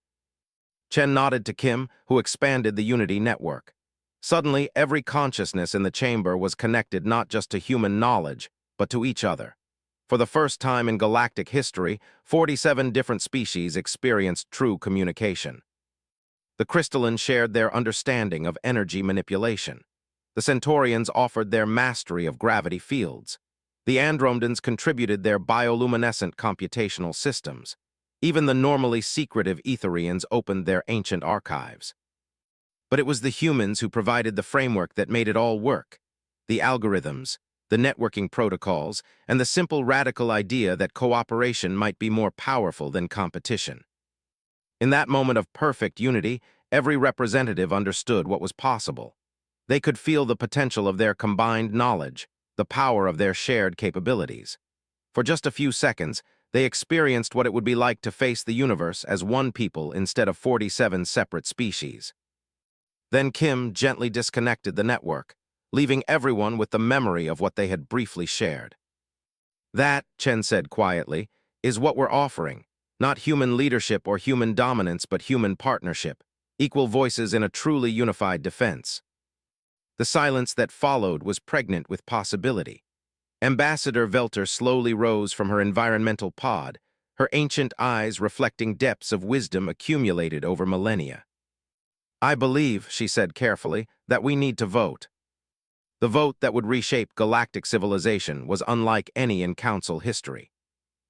Chen nodded to Kim, who expanded the Unity network. Suddenly, every consciousness in the chamber was connected not just to human knowledge, but to each other. For the first time in galactic history, 47 different species experienced true communication. The crystalline shared their understanding of energy manipulation. The Centaurians offered their mastery of gravity fields. The Andromedans contributed their bioluminescent computational systems. Even the normally secretive Etherians opened their ancient archives. But it was the humans who provided the framework that made it all work. The algorithms, the networking protocols, and the simple radical idea that cooperation might be more powerful than competition. In that moment of perfect unity, every representative understood what was possible. They could feel the potential of their combined knowledge, the power of their shared capabilities. For just a few seconds, they experienced what it would be like to face the universe as one people instead of 47 separate species. Then Kim gently disconnected the network, leaving everyone with the memory of what they had briefly shared. That, Chen said quietly, is what we're offering. Not human leadership or human dominance, but human partnership, equal voices in a truly unified defense. The silence that followed was pregnant with possibility. Ambassador Velter slowly rose from her environmental pod, her ancient eyes reflecting depths of wisdom accumulated over millennia. I believe, she said carefully, that we need to vote. The vote that would reshape galactic civilization was unlike any in Council history.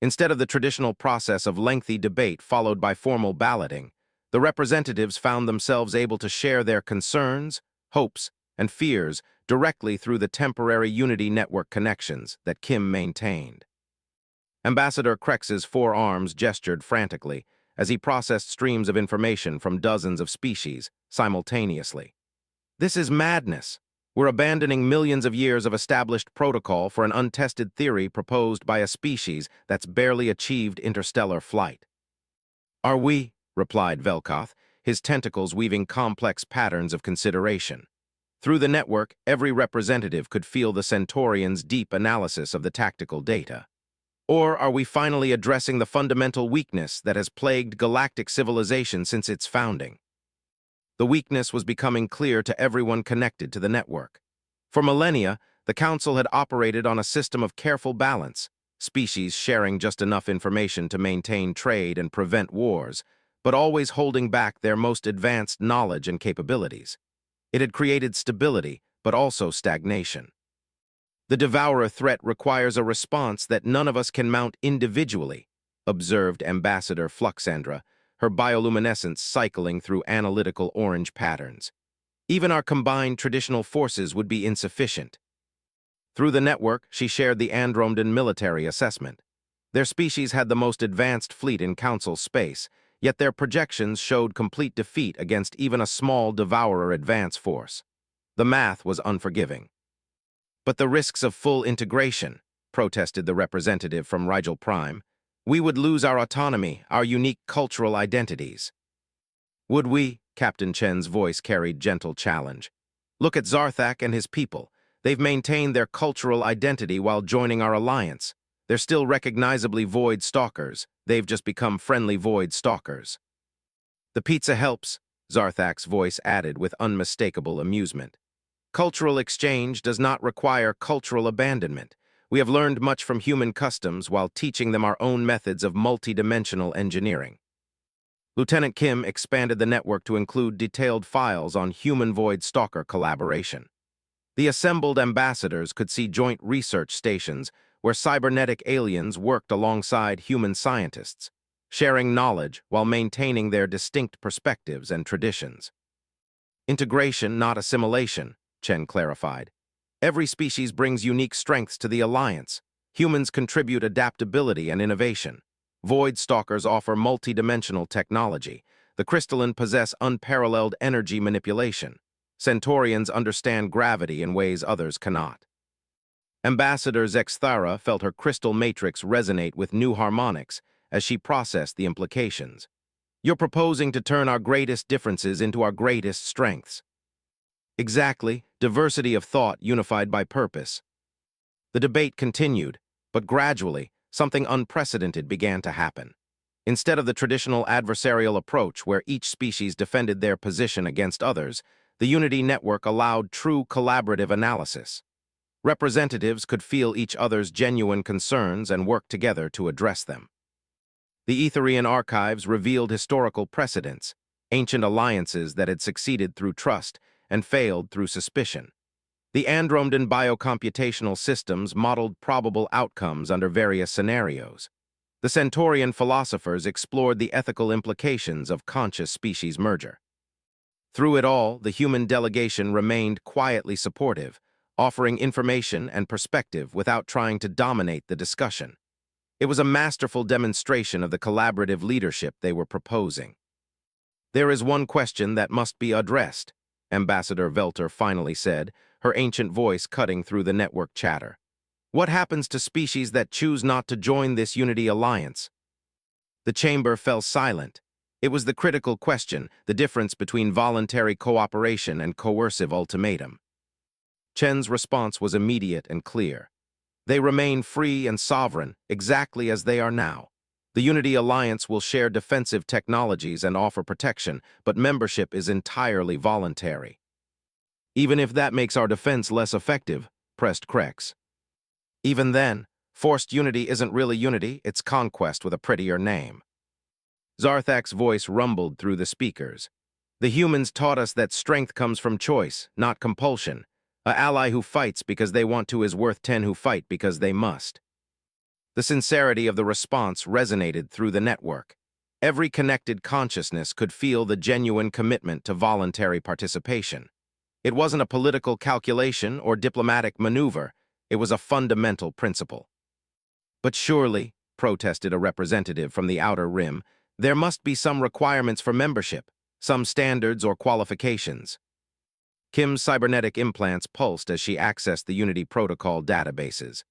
Instead of the traditional process of lengthy debate followed by formal balloting, the representatives found themselves able to share their concerns, hopes, and fears directly through the temporary Unity network connections that Kim maintained. Ambassador Krex's forearms gestured frantically as he processed streams of information from dozens of species simultaneously. This is madness. We're abandoning millions of years of established protocol for an untested theory proposed by a species that's barely achieved interstellar flight. Are we? Replied Velkoth, his tentacles weaving complex patterns of consideration. Through the network, every representative could feel the Centaurians' deep analysis of the tactical data. Or are we finally addressing the fundamental weakness that has plagued galactic civilization since its founding? The weakness was becoming clear to everyone connected to the network. For millennia, the Council had operated on a system of careful balance, species sharing just enough information to maintain trade and prevent wars, but always holding back their most advanced knowledge and capabilities. It had created stability, but also stagnation. The devourer threat requires a response that none of us can mount individually, observed Ambassador Fluxandra, her bioluminescence cycling through analytical orange patterns. Even our combined traditional forces would be insufficient. Through the network, she shared the Andromedan military assessment. Their species had the most advanced fleet in Council space, yet their projections showed complete defeat against even a small devourer advance force. The math was unforgiving. But the risks of full integration, protested the representative from Rigel Prime. We would lose our autonomy, our unique cultural identities. Would we? Captain Chen's voice carried gentle challenge. Look at Zarthak and his people. They've maintained their cultural identity while joining our alliance. They're still recognizably Void Stalkers. They've just become friendly Void Stalkers. The pizza helps, Zarthak's voice added with unmistakable amusement. Cultural exchange does not require cultural abandonment. We have learned much from human customs while teaching them our own methods of multidimensional engineering. Lieutenant Kim expanded the network to include detailed files on human-Void Stalker collaboration. The assembled ambassadors could see joint research stations where cybernetic aliens worked alongside human scientists, sharing knowledge while maintaining their distinct perspectives and traditions. Integration, not assimilation, Chen clarified. Every species brings unique strengths to the alliance. Humans contribute adaptability and innovation. Void Stalkers offer multidimensional technology. The crystalline possess unparalleled energy manipulation. Centaurians understand gravity in ways others cannot. Ambassador Zexthara felt her crystal matrix resonate with new harmonics as she processed the implications. You're proposing to turn our greatest differences into our greatest strengths. Exactly, diversity of thought unified by purpose. The debate continued, but gradually, something unprecedented began to happen. Instead of the traditional adversarial approach where each species defended their position against others, the Unity Network allowed true collaborative analysis. Representatives could feel each other's genuine concerns and work together to address them. The Etherian archives revealed historical precedents, ancient alliances that had succeeded through trust and failed through suspicion. The Andromedan biocomputational systems modeled probable outcomes under various scenarios. The Centaurian philosophers explored the ethical implications of conscious species merger. Through it all, the human delegation remained quietly supportive, offering information and perspective without trying to dominate the discussion. It was a masterful demonstration of the collaborative leadership they were proposing. There is one question that must be addressed, Ambassador Velter finally said, her ancient voice cutting through the network chatter. What happens to species that choose not to join this Unity Alliance? The chamber fell silent. It was the critical question, the difference between voluntary cooperation and coercive ultimatum. Chen's response was immediate and clear. They remain free and sovereign, exactly as they are now. The Unity Alliance will share defensive technologies and offer protection, but membership is entirely voluntary. Even if that makes our defense less effective, pressed Krex. Even then, forced unity isn't really unity, it's conquest with a prettier name. Zarthak's voice rumbled through the speakers. The humans taught us that strength comes from choice, not compulsion. An ally who fights because they want to is worth 10 who fight because they must. The sincerity of the response resonated through the network. Every connected consciousness could feel the genuine commitment to voluntary participation. It wasn't a political calculation or diplomatic maneuver. It was a fundamental principle. But surely, protested a representative from the Outer Rim, there must be some requirements for membership, some standards or qualifications. Kim's cybernetic implants pulsed as she accessed the Unity Protocol databases.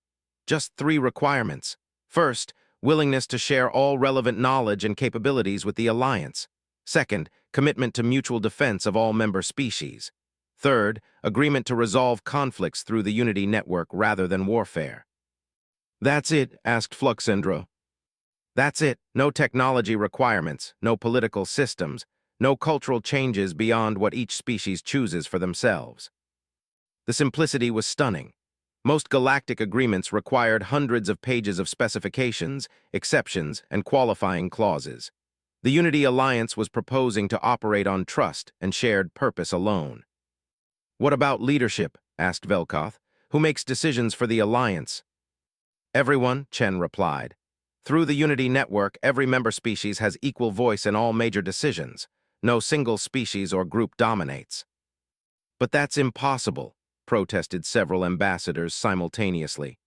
Just 3 requirements. First, willingness to share all relevant knowledge and capabilities with the Alliance. Second, commitment to mutual defense of all member species. Third, agreement to resolve conflicts through the Unity Network rather than warfare. That's it, asked Fluxendro. That's it, no technology requirements, no political systems, no cultural changes beyond what each species chooses for themselves. The simplicity was stunning. Most galactic agreements required hundreds of pages of specifications, exceptions, and qualifying clauses. The Unity Alliance was proposing to operate on trust and shared purpose alone. "What about leadership?" asked Velkoth. "Who makes decisions for the Alliance?" "Everyone," Chen replied. "Through the Unity Network, every member species has equal voice in all major decisions. No single species or group dominates." "But that's impossible," protested several ambassadors simultaneously.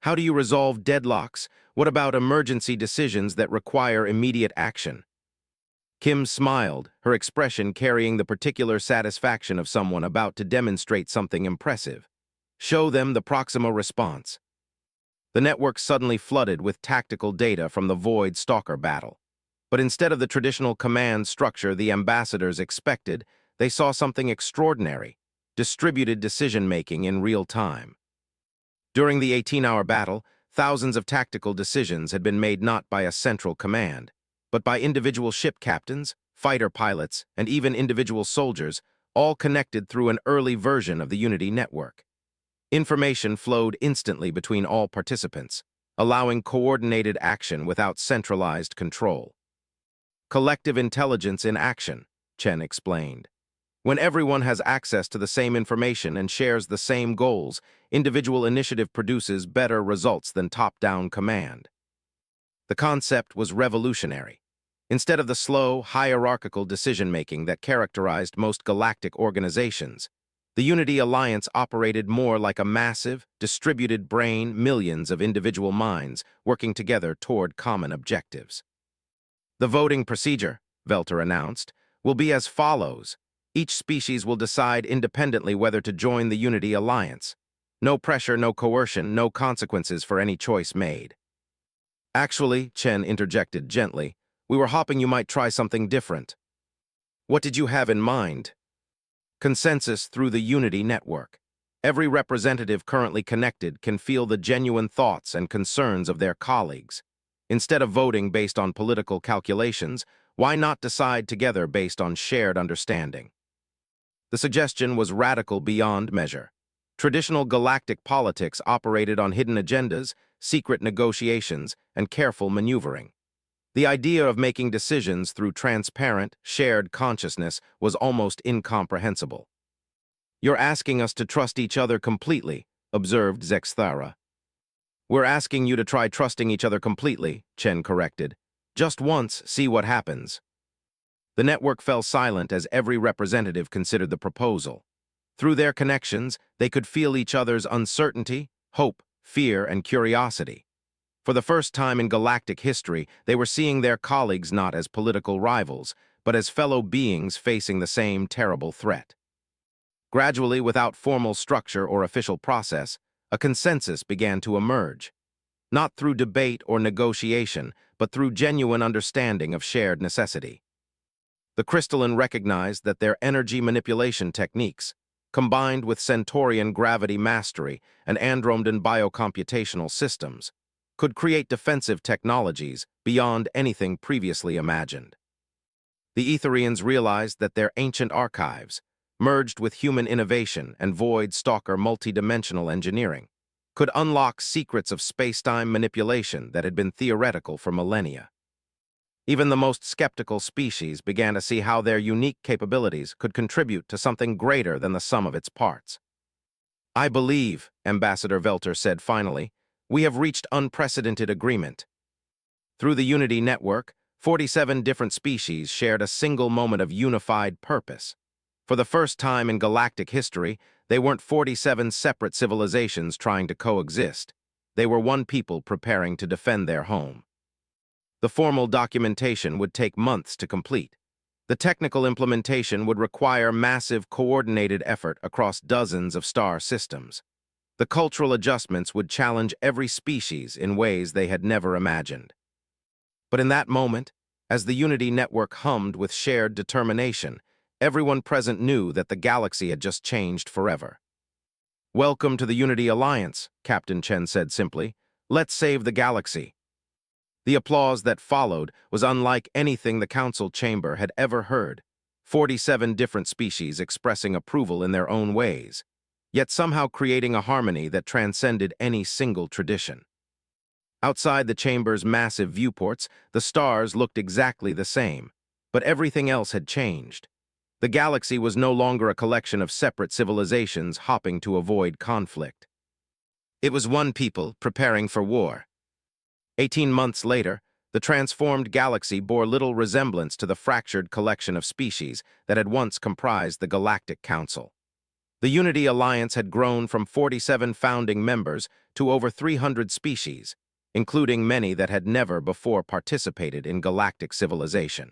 "How do you resolve deadlocks? What about emergency decisions that require immediate action?" Kim smiled, her expression carrying the particular satisfaction of someone about to demonstrate something impressive. "Show them the Proxima response." The network suddenly flooded with tactical data from the Void Stalker battle. But instead of the traditional command structure the ambassadors expected, they saw something extraordinary: distributed decision-making in real time. During the 18-hour battle, thousands of tactical decisions had been made not by a central command, but by individual ship captains, fighter pilots, and even individual soldiers, all connected through an early version of the Unity network. Information flowed instantly between all participants, allowing coordinated action without centralized control. "Collective intelligence in action," Chen explained. "When everyone has access to the same information and shares the same goals, individual initiative produces better results than top-down command." The concept was revolutionary. Instead of the slow, hierarchical decision-making that characterized most galactic organizations, the Unity Alliance operated more like a massive, distributed brain, millions of individual minds working together toward common objectives. "The voting procedure," Velter announced, "will be as follows. Each species will decide independently whether to join the Unity Alliance. No pressure, no coercion, no consequences for any choice made." "Actually," Chen interjected gently, "we were hoping you might try something different." "What did you have in mind?" "Consensus through the Unity network. Every representative currently connected can feel the genuine thoughts and concerns of their colleagues. Instead of voting based on political calculations, why not decide together based on shared understanding?" The suggestion was radical beyond measure. Traditional galactic politics operated on hidden agendas, secret negotiations, and careful maneuvering. The idea of making decisions through transparent, shared consciousness was almost incomprehensible. "You're asking us to trust each other completely," observed Zexthara. "We're asking you to try trusting each other completely," Chen corrected. "Just once, see what happens." The network fell silent as every representative considered the proposal. Through their connections, they could feel each other's uncertainty, hope, fear, and curiosity. For the first time in galactic history, they were seeing their colleagues not as political rivals, but as fellow beings facing the same terrible threat. Gradually, without formal structure or official process, a consensus began to emerge. Not through debate or negotiation, but through genuine understanding of shared necessity. The crystalline recognized that their energy manipulation techniques, combined with Centaurian gravity mastery and Andromedan biocomputational systems, could create defensive technologies beyond anything previously imagined. The Etherians realized that their ancient archives, merged with human innovation and Void Stalker multidimensional engineering, could unlock secrets of space-time manipulation that had been theoretical for millennia. Even the most skeptical species began to see how their unique capabilities could contribute to something greater than the sum of its parts. "I believe," Ambassador Velter said finally, "we have reached unprecedented agreement." Through the Unity network, 47 different species shared a single moment of unified purpose. For the first time in galactic history, they weren't 47 separate civilizations trying to coexist. They were one people preparing to defend their home. The formal documentation would take months to complete. The technical implementation would require massive coordinated effort across dozens of star systems. The cultural adjustments would challenge every species in ways they had never imagined. But in that moment, as the Unity network hummed with shared determination, everyone present knew that the galaxy had just changed forever. "Welcome to the Unity Alliance," Captain Chen said simply. "Let's save the galaxy." The applause that followed was unlike anything the council chamber had ever heard. 47 different species expressing approval in their own ways. yet somehow creating a harmony that transcended any single tradition. Outside the chamber's massive viewports, the stars looked exactly the same, but everything else had changed. The galaxy was no longer a collection of separate civilizations hopping to avoid conflict. It was one people preparing for war. 18 months later, the transformed galaxy bore little resemblance to the fractured collection of species that had once comprised the Galactic Council. The Unity Alliance had grown from 47 founding members to over 300 species, including many that had never before participated in galactic civilization.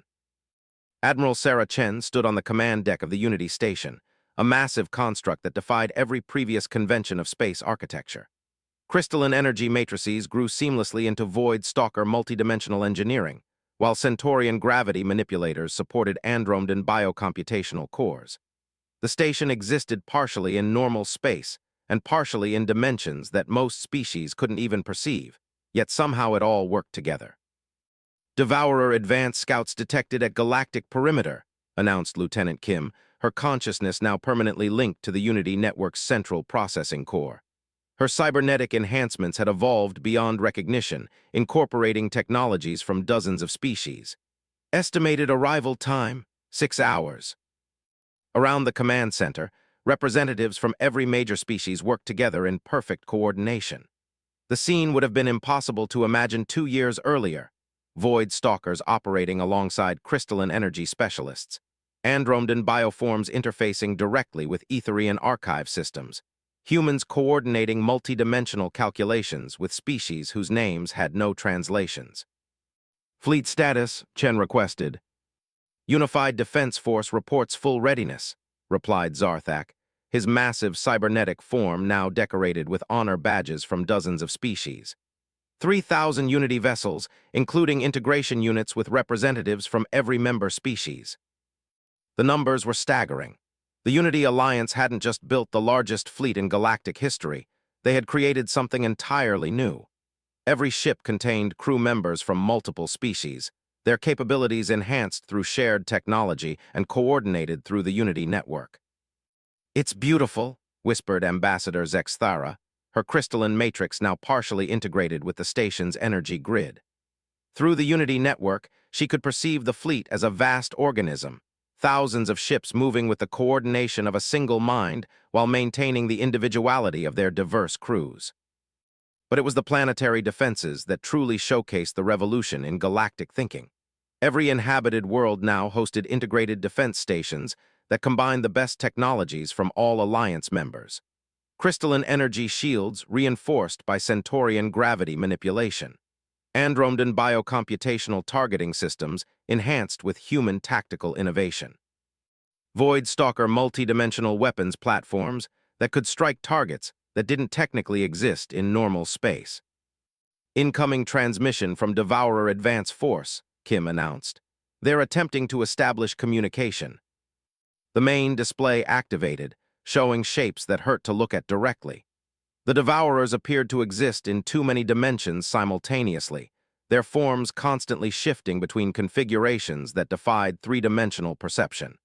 Admiral Sarah Chen stood on the command deck of the Unity Station, a massive construct that defied every previous convention of space architecture. Crystalline energy matrices grew seamlessly into void stalker multidimensional engineering, while Centaurian gravity manipulators supported Andromedan biocomputational cores. The station existed partially in normal space and partially in dimensions that most species couldn't even perceive, yet somehow it all worked together. "Devourer advanced scouts detected at galactic perimeter," announced Lieutenant Kim, her consciousness now permanently linked to the Unity Network's central processing core. Her cybernetic enhancements had evolved beyond recognition, incorporating technologies from dozens of species. Estimated arrival time, 6 hours. Around the command center, representatives from every major species worked together in perfect coordination. The scene would have been impossible to imagine 2 years earlier. Void stalkers operating alongside crystalline energy specialists. Andromedan bioforms interfacing directly with Etherian archive systems. Humans coordinating multidimensional calculations with species whose names had no translations. "Fleet status," Chen requested. "Unified Defense Force reports full readiness," replied Zarthak, his massive cybernetic form now decorated with honor badges from dozens of species. 3,000 Unity vessels, including integration units with representatives from every member species. The numbers were staggering. The Unity Alliance hadn't just built the largest fleet in galactic history, they had created something entirely new. Every ship contained crew members from multiple species, their capabilities enhanced through shared technology and coordinated through the Unity network. "It's beautiful," whispered Ambassador Zexthara, her crystalline matrix now partially integrated with the station's energy grid. Through the Unity network, she could perceive the fleet as a vast organism, thousands of ships moving with the coordination of a single mind while maintaining the individuality of their diverse crews. But it was the planetary defenses that truly showcased the revolution in galactic thinking. Every inhabited world now hosted integrated defense stations that combined the best technologies from all Alliance members. Crystalline energy shields reinforced by Centaurian gravity manipulation. Andromedan biocomputational targeting systems enhanced with human tactical innovation. Void Stalker multidimensional weapons platforms that could strike targets that didn't technically exist in normal space. "Incoming transmission from Devourer Advance Force," Kim announced. "They're attempting to establish communication." The main display activated, showing shapes that hurt to look at directly. The Devourers appeared to exist in too many dimensions simultaneously, their forms constantly shifting between configurations that defied three-dimensional perception.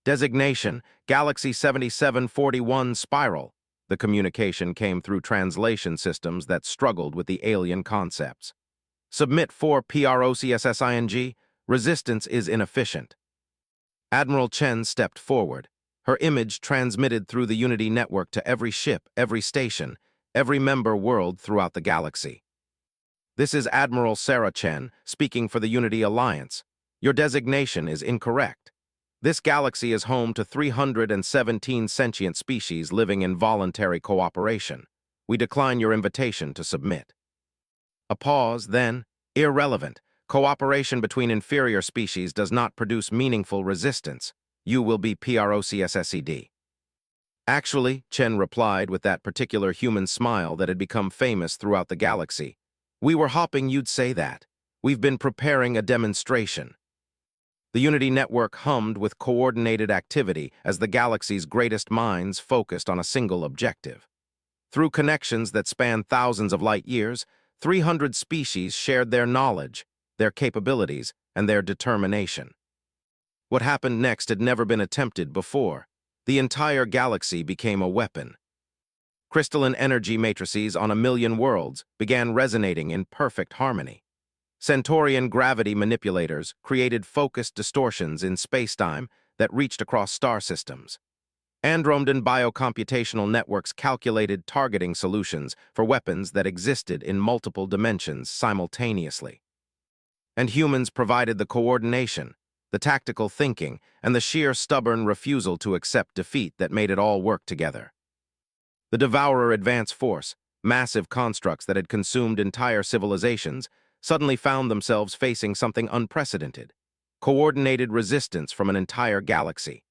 Designation: Galaxy 7741 Spiral. The communication came through translation systems that struggled with the alien concepts. Submit for PROCSSING. Resistance is inefficient. Admiral Chen stepped forward, her image transmitted through the Unity network to every ship, every station, every member world throughout the galaxy. "This is Admiral Sarah Chen, speaking for the Unity Alliance. Your designation is incorrect. This galaxy is home to 317 sentient species living in voluntary cooperation. We decline your invitation to submit." A pause, then, "Irrelevant. Cooperation between inferior species does not produce meaningful resistance. You will be PROCSSED." "Actually," Chen replied with that particular human smile that had become famous throughout the galaxy, "we were hoping you'd say that. We've been preparing a demonstration." The Unity network hummed with coordinated activity as the galaxy's greatest minds focused on a single objective. Through connections that spanned thousands of light years, 300 species shared their knowledge, their capabilities, and their determination. What happened next had never been attempted before. The entire galaxy became a weapon. Crystalline energy matrices on a million worlds began resonating in perfect harmony. Centaurian gravity manipulators created focused distortions in spacetime that reached across star systems. Andromedan biocomputational networks calculated targeting solutions for weapons that existed in multiple dimensions simultaneously. And humans provided the coordination, the tactical thinking, and the sheer stubborn refusal to accept defeat that made it all work together. The Devourer Advance Force, massive constructs that had consumed entire civilizations, suddenly found themselves facing something unprecedented: coordinated resistance from an entire galaxy.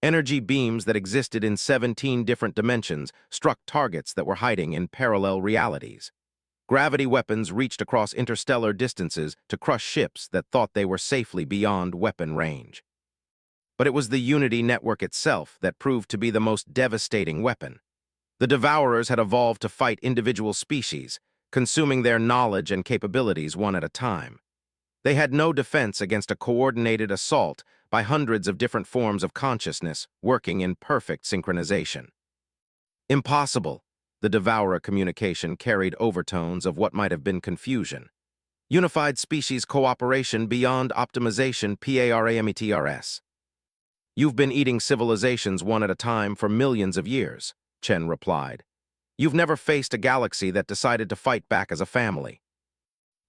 Energy beams that existed in 17 different dimensions struck targets that were hiding in parallel realities. Gravity weapons reached across interstellar distances to crush ships that thought they were safely beyond weapon range. But it was the Unity network itself that proved to be the most devastating weapon. The Devourers had evolved to fight individual species, consuming their knowledge and capabilities one at a time. They had no defense against a coordinated assault by hundreds of different forms of consciousness working in perfect synchronization. Impossible. The Devourer communication carried overtones of what might have been confusion. Unified species cooperation beyond optimization PARAMETRS. You've been eating civilizations one at a time for millions of years, Chen replied. You've never faced a galaxy that decided to fight back as a family.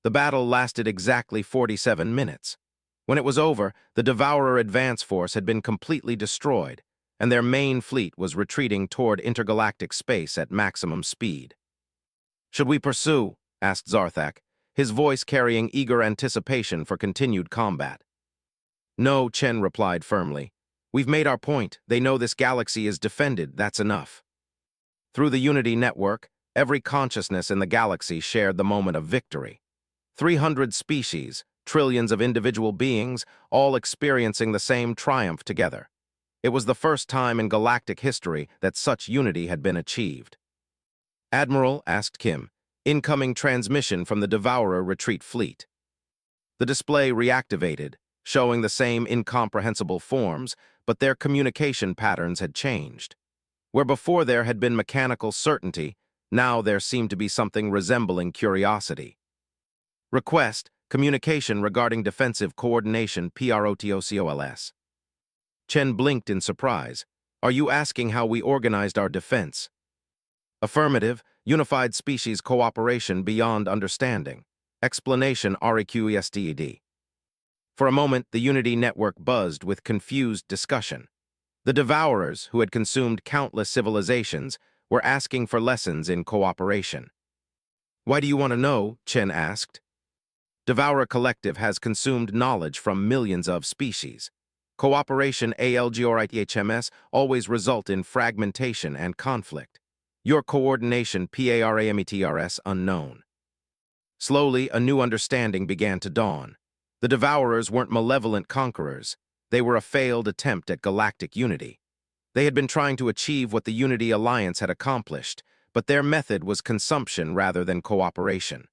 The battle lasted exactly 47 minutes. When it was over, the Devourer Advance Force had been completely destroyed, and their main fleet was retreating toward intergalactic space at maximum speed. Should we pursue? Asked Zarthak, his voice carrying eager anticipation for continued combat. No, Chen replied firmly. We've made our point. They know this galaxy is defended. That's enough. Through the Unity network, every consciousness in the galaxy shared the moment of victory. 300 species, trillions of individual beings, all experiencing the same triumph together. It was the first time in galactic history that such unity had been achieved. Admiral, asked Kim, incoming transmission from the Devourer retreat fleet. The display reactivated, showing the same incomprehensible forms, but their communication patterns had changed. Where before there had been mechanical certainty, now there seemed to be something resembling curiosity. Request, communication regarding defensive coordination PROTOCOLS. Chen blinked in surprise. Are you asking how we organized our defense? Affirmative, unified species cooperation beyond understanding. Explanation REQESTED. For a moment, the Unity network buzzed with confused discussion. The Devourers, who had consumed countless civilizations, were asking for lessons in cooperation. Why do you want to know? Chen asked. Devourer Collective has consumed knowledge from millions of species. Cooperation ALGORITHMS always result in fragmentation and conflict. Your coordination PARAMETRS unknown. Slowly, a new understanding began to dawn. The Devourers weren't malevolent conquerors. They were a failed attempt at galactic unity. They had been trying to achieve what the Unity Alliance had accomplished, but their method was consumption rather than cooperation.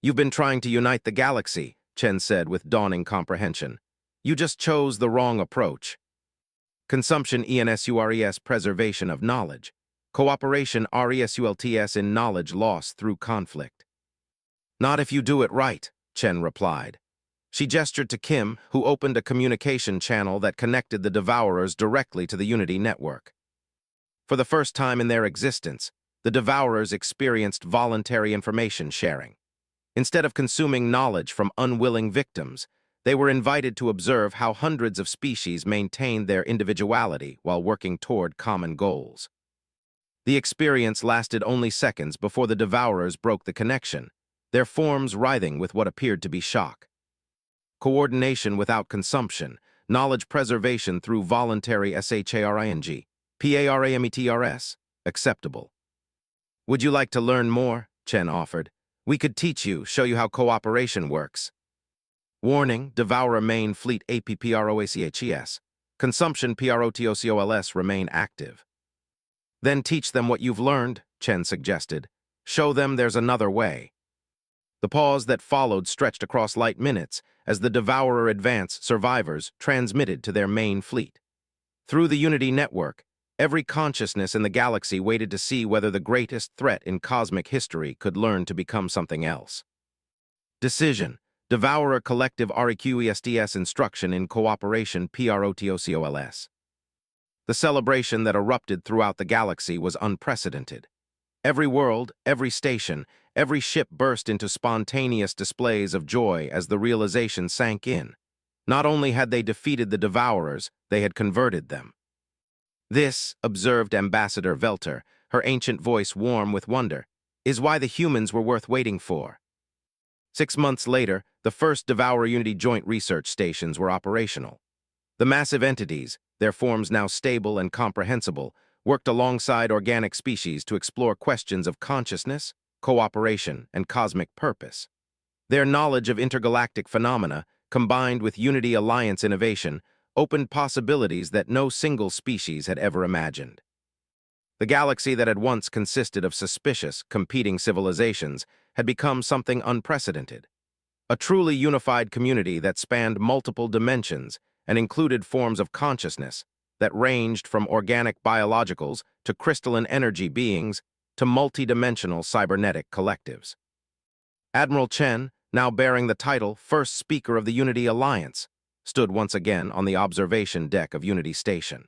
You've been trying to unite the galaxy, Chen said with dawning comprehension. You just chose the wrong approach. Consumption ENSURES preservation of knowledge. Cooperation RESULTS in knowledge loss through conflict. Not if you do it right, Chen replied. She gestured to Kim, who opened a communication channel that connected the Devourers directly to the Unity network. For the first time in their existence, the Devourers experienced voluntary information sharing. Instead of consuming knowledge from unwilling victims, they were invited to observe how hundreds of species maintained their individuality while working toward common goals. The experience lasted only seconds before the Devourers broke the connection, their forms writhing with what appeared to be shock. Coordination without consumption, knowledge preservation through voluntary SHARING, PARAMETRS, acceptable. Would you like to learn more? Chen offered. We could teach you, show you how cooperation works. Warning, Devourer main fleet APPROACHES. Consumption PROTOCOLS remain active. Then teach them what you've learned, Chen suggested. Show them there's another way. The pause that followed stretched across light minutes as the Devourer Advance survivors transmitted to their main fleet. Through the Unity network, every consciousness in the galaxy waited to see whether the greatest threat in cosmic history could learn to become something else. Decision: devour a collective requests instruction in cooperation protocols. The celebration that erupted throughout the galaxy was unprecedented. Every world, every station, every ship burst into spontaneous displays of joy as the realization sank in. Not only had they defeated the Devourers, they had converted them. This, observed Ambassador Velter, her ancient voice warm with wonder, is why the humans were worth waiting for. 6 months later, the first Devourer Unity joint research stations were operational. The massive entities, their forms now stable and comprehensible, worked alongside organic species to explore questions of consciousness, cooperation, and cosmic purpose. Their knowledge of intergalactic phenomena, combined with Unity Alliance innovation, opened possibilities that no single species had ever imagined. The galaxy that had once consisted of suspicious, competing civilizations had become something unprecedented. A truly unified community that spanned multiple dimensions and included forms of consciousness that ranged from organic biologicals to crystalline energy beings to multidimensional cybernetic collectives. Admiral Chen, now bearing the title First Speaker of the Unity Alliance, stood once again on the observation deck of Unity Station.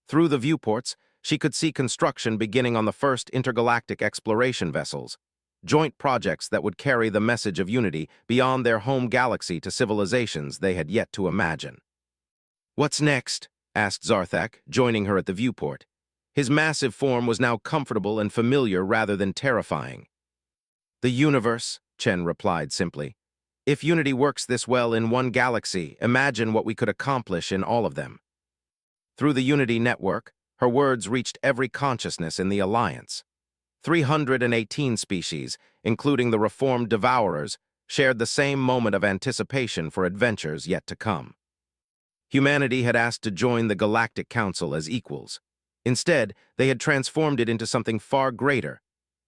Through the viewports, she could see construction beginning on the first intergalactic exploration vessels, joint projects that would carry the message of Unity beyond their home galaxy to civilizations they had yet to imagine. "What's next?" asked Zarthak, joining her at the viewport. His massive form was now comfortable and familiar rather than terrifying. "The universe," Chen replied simply. "If Unity works this well in one galaxy, imagine what we could accomplish in all of them." Through the Unity network, her words reached every consciousness in the Alliance. 318 species, including the reformed Devourers, shared the same moment of anticipation for adventures yet to come. Humanity had asked to join the Galactic Council as equals. Instead, they had transformed it into something far greater,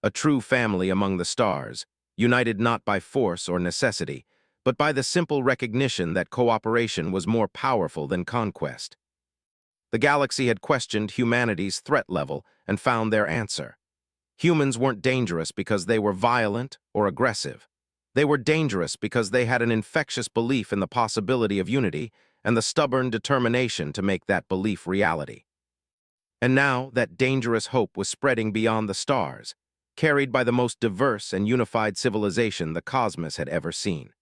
a true family among the stars, united not by force or necessity, but by the simple recognition that cooperation was more powerful than conquest. The galaxy had questioned humanity's threat level and found their answer. Humans weren't dangerous because they were violent or aggressive. They were dangerous because they had an infectious belief in the possibility of unity and the stubborn determination to make that belief reality. And now that dangerous hope was spreading beyond the stars, carried by the most diverse and unified civilization the cosmos had ever seen.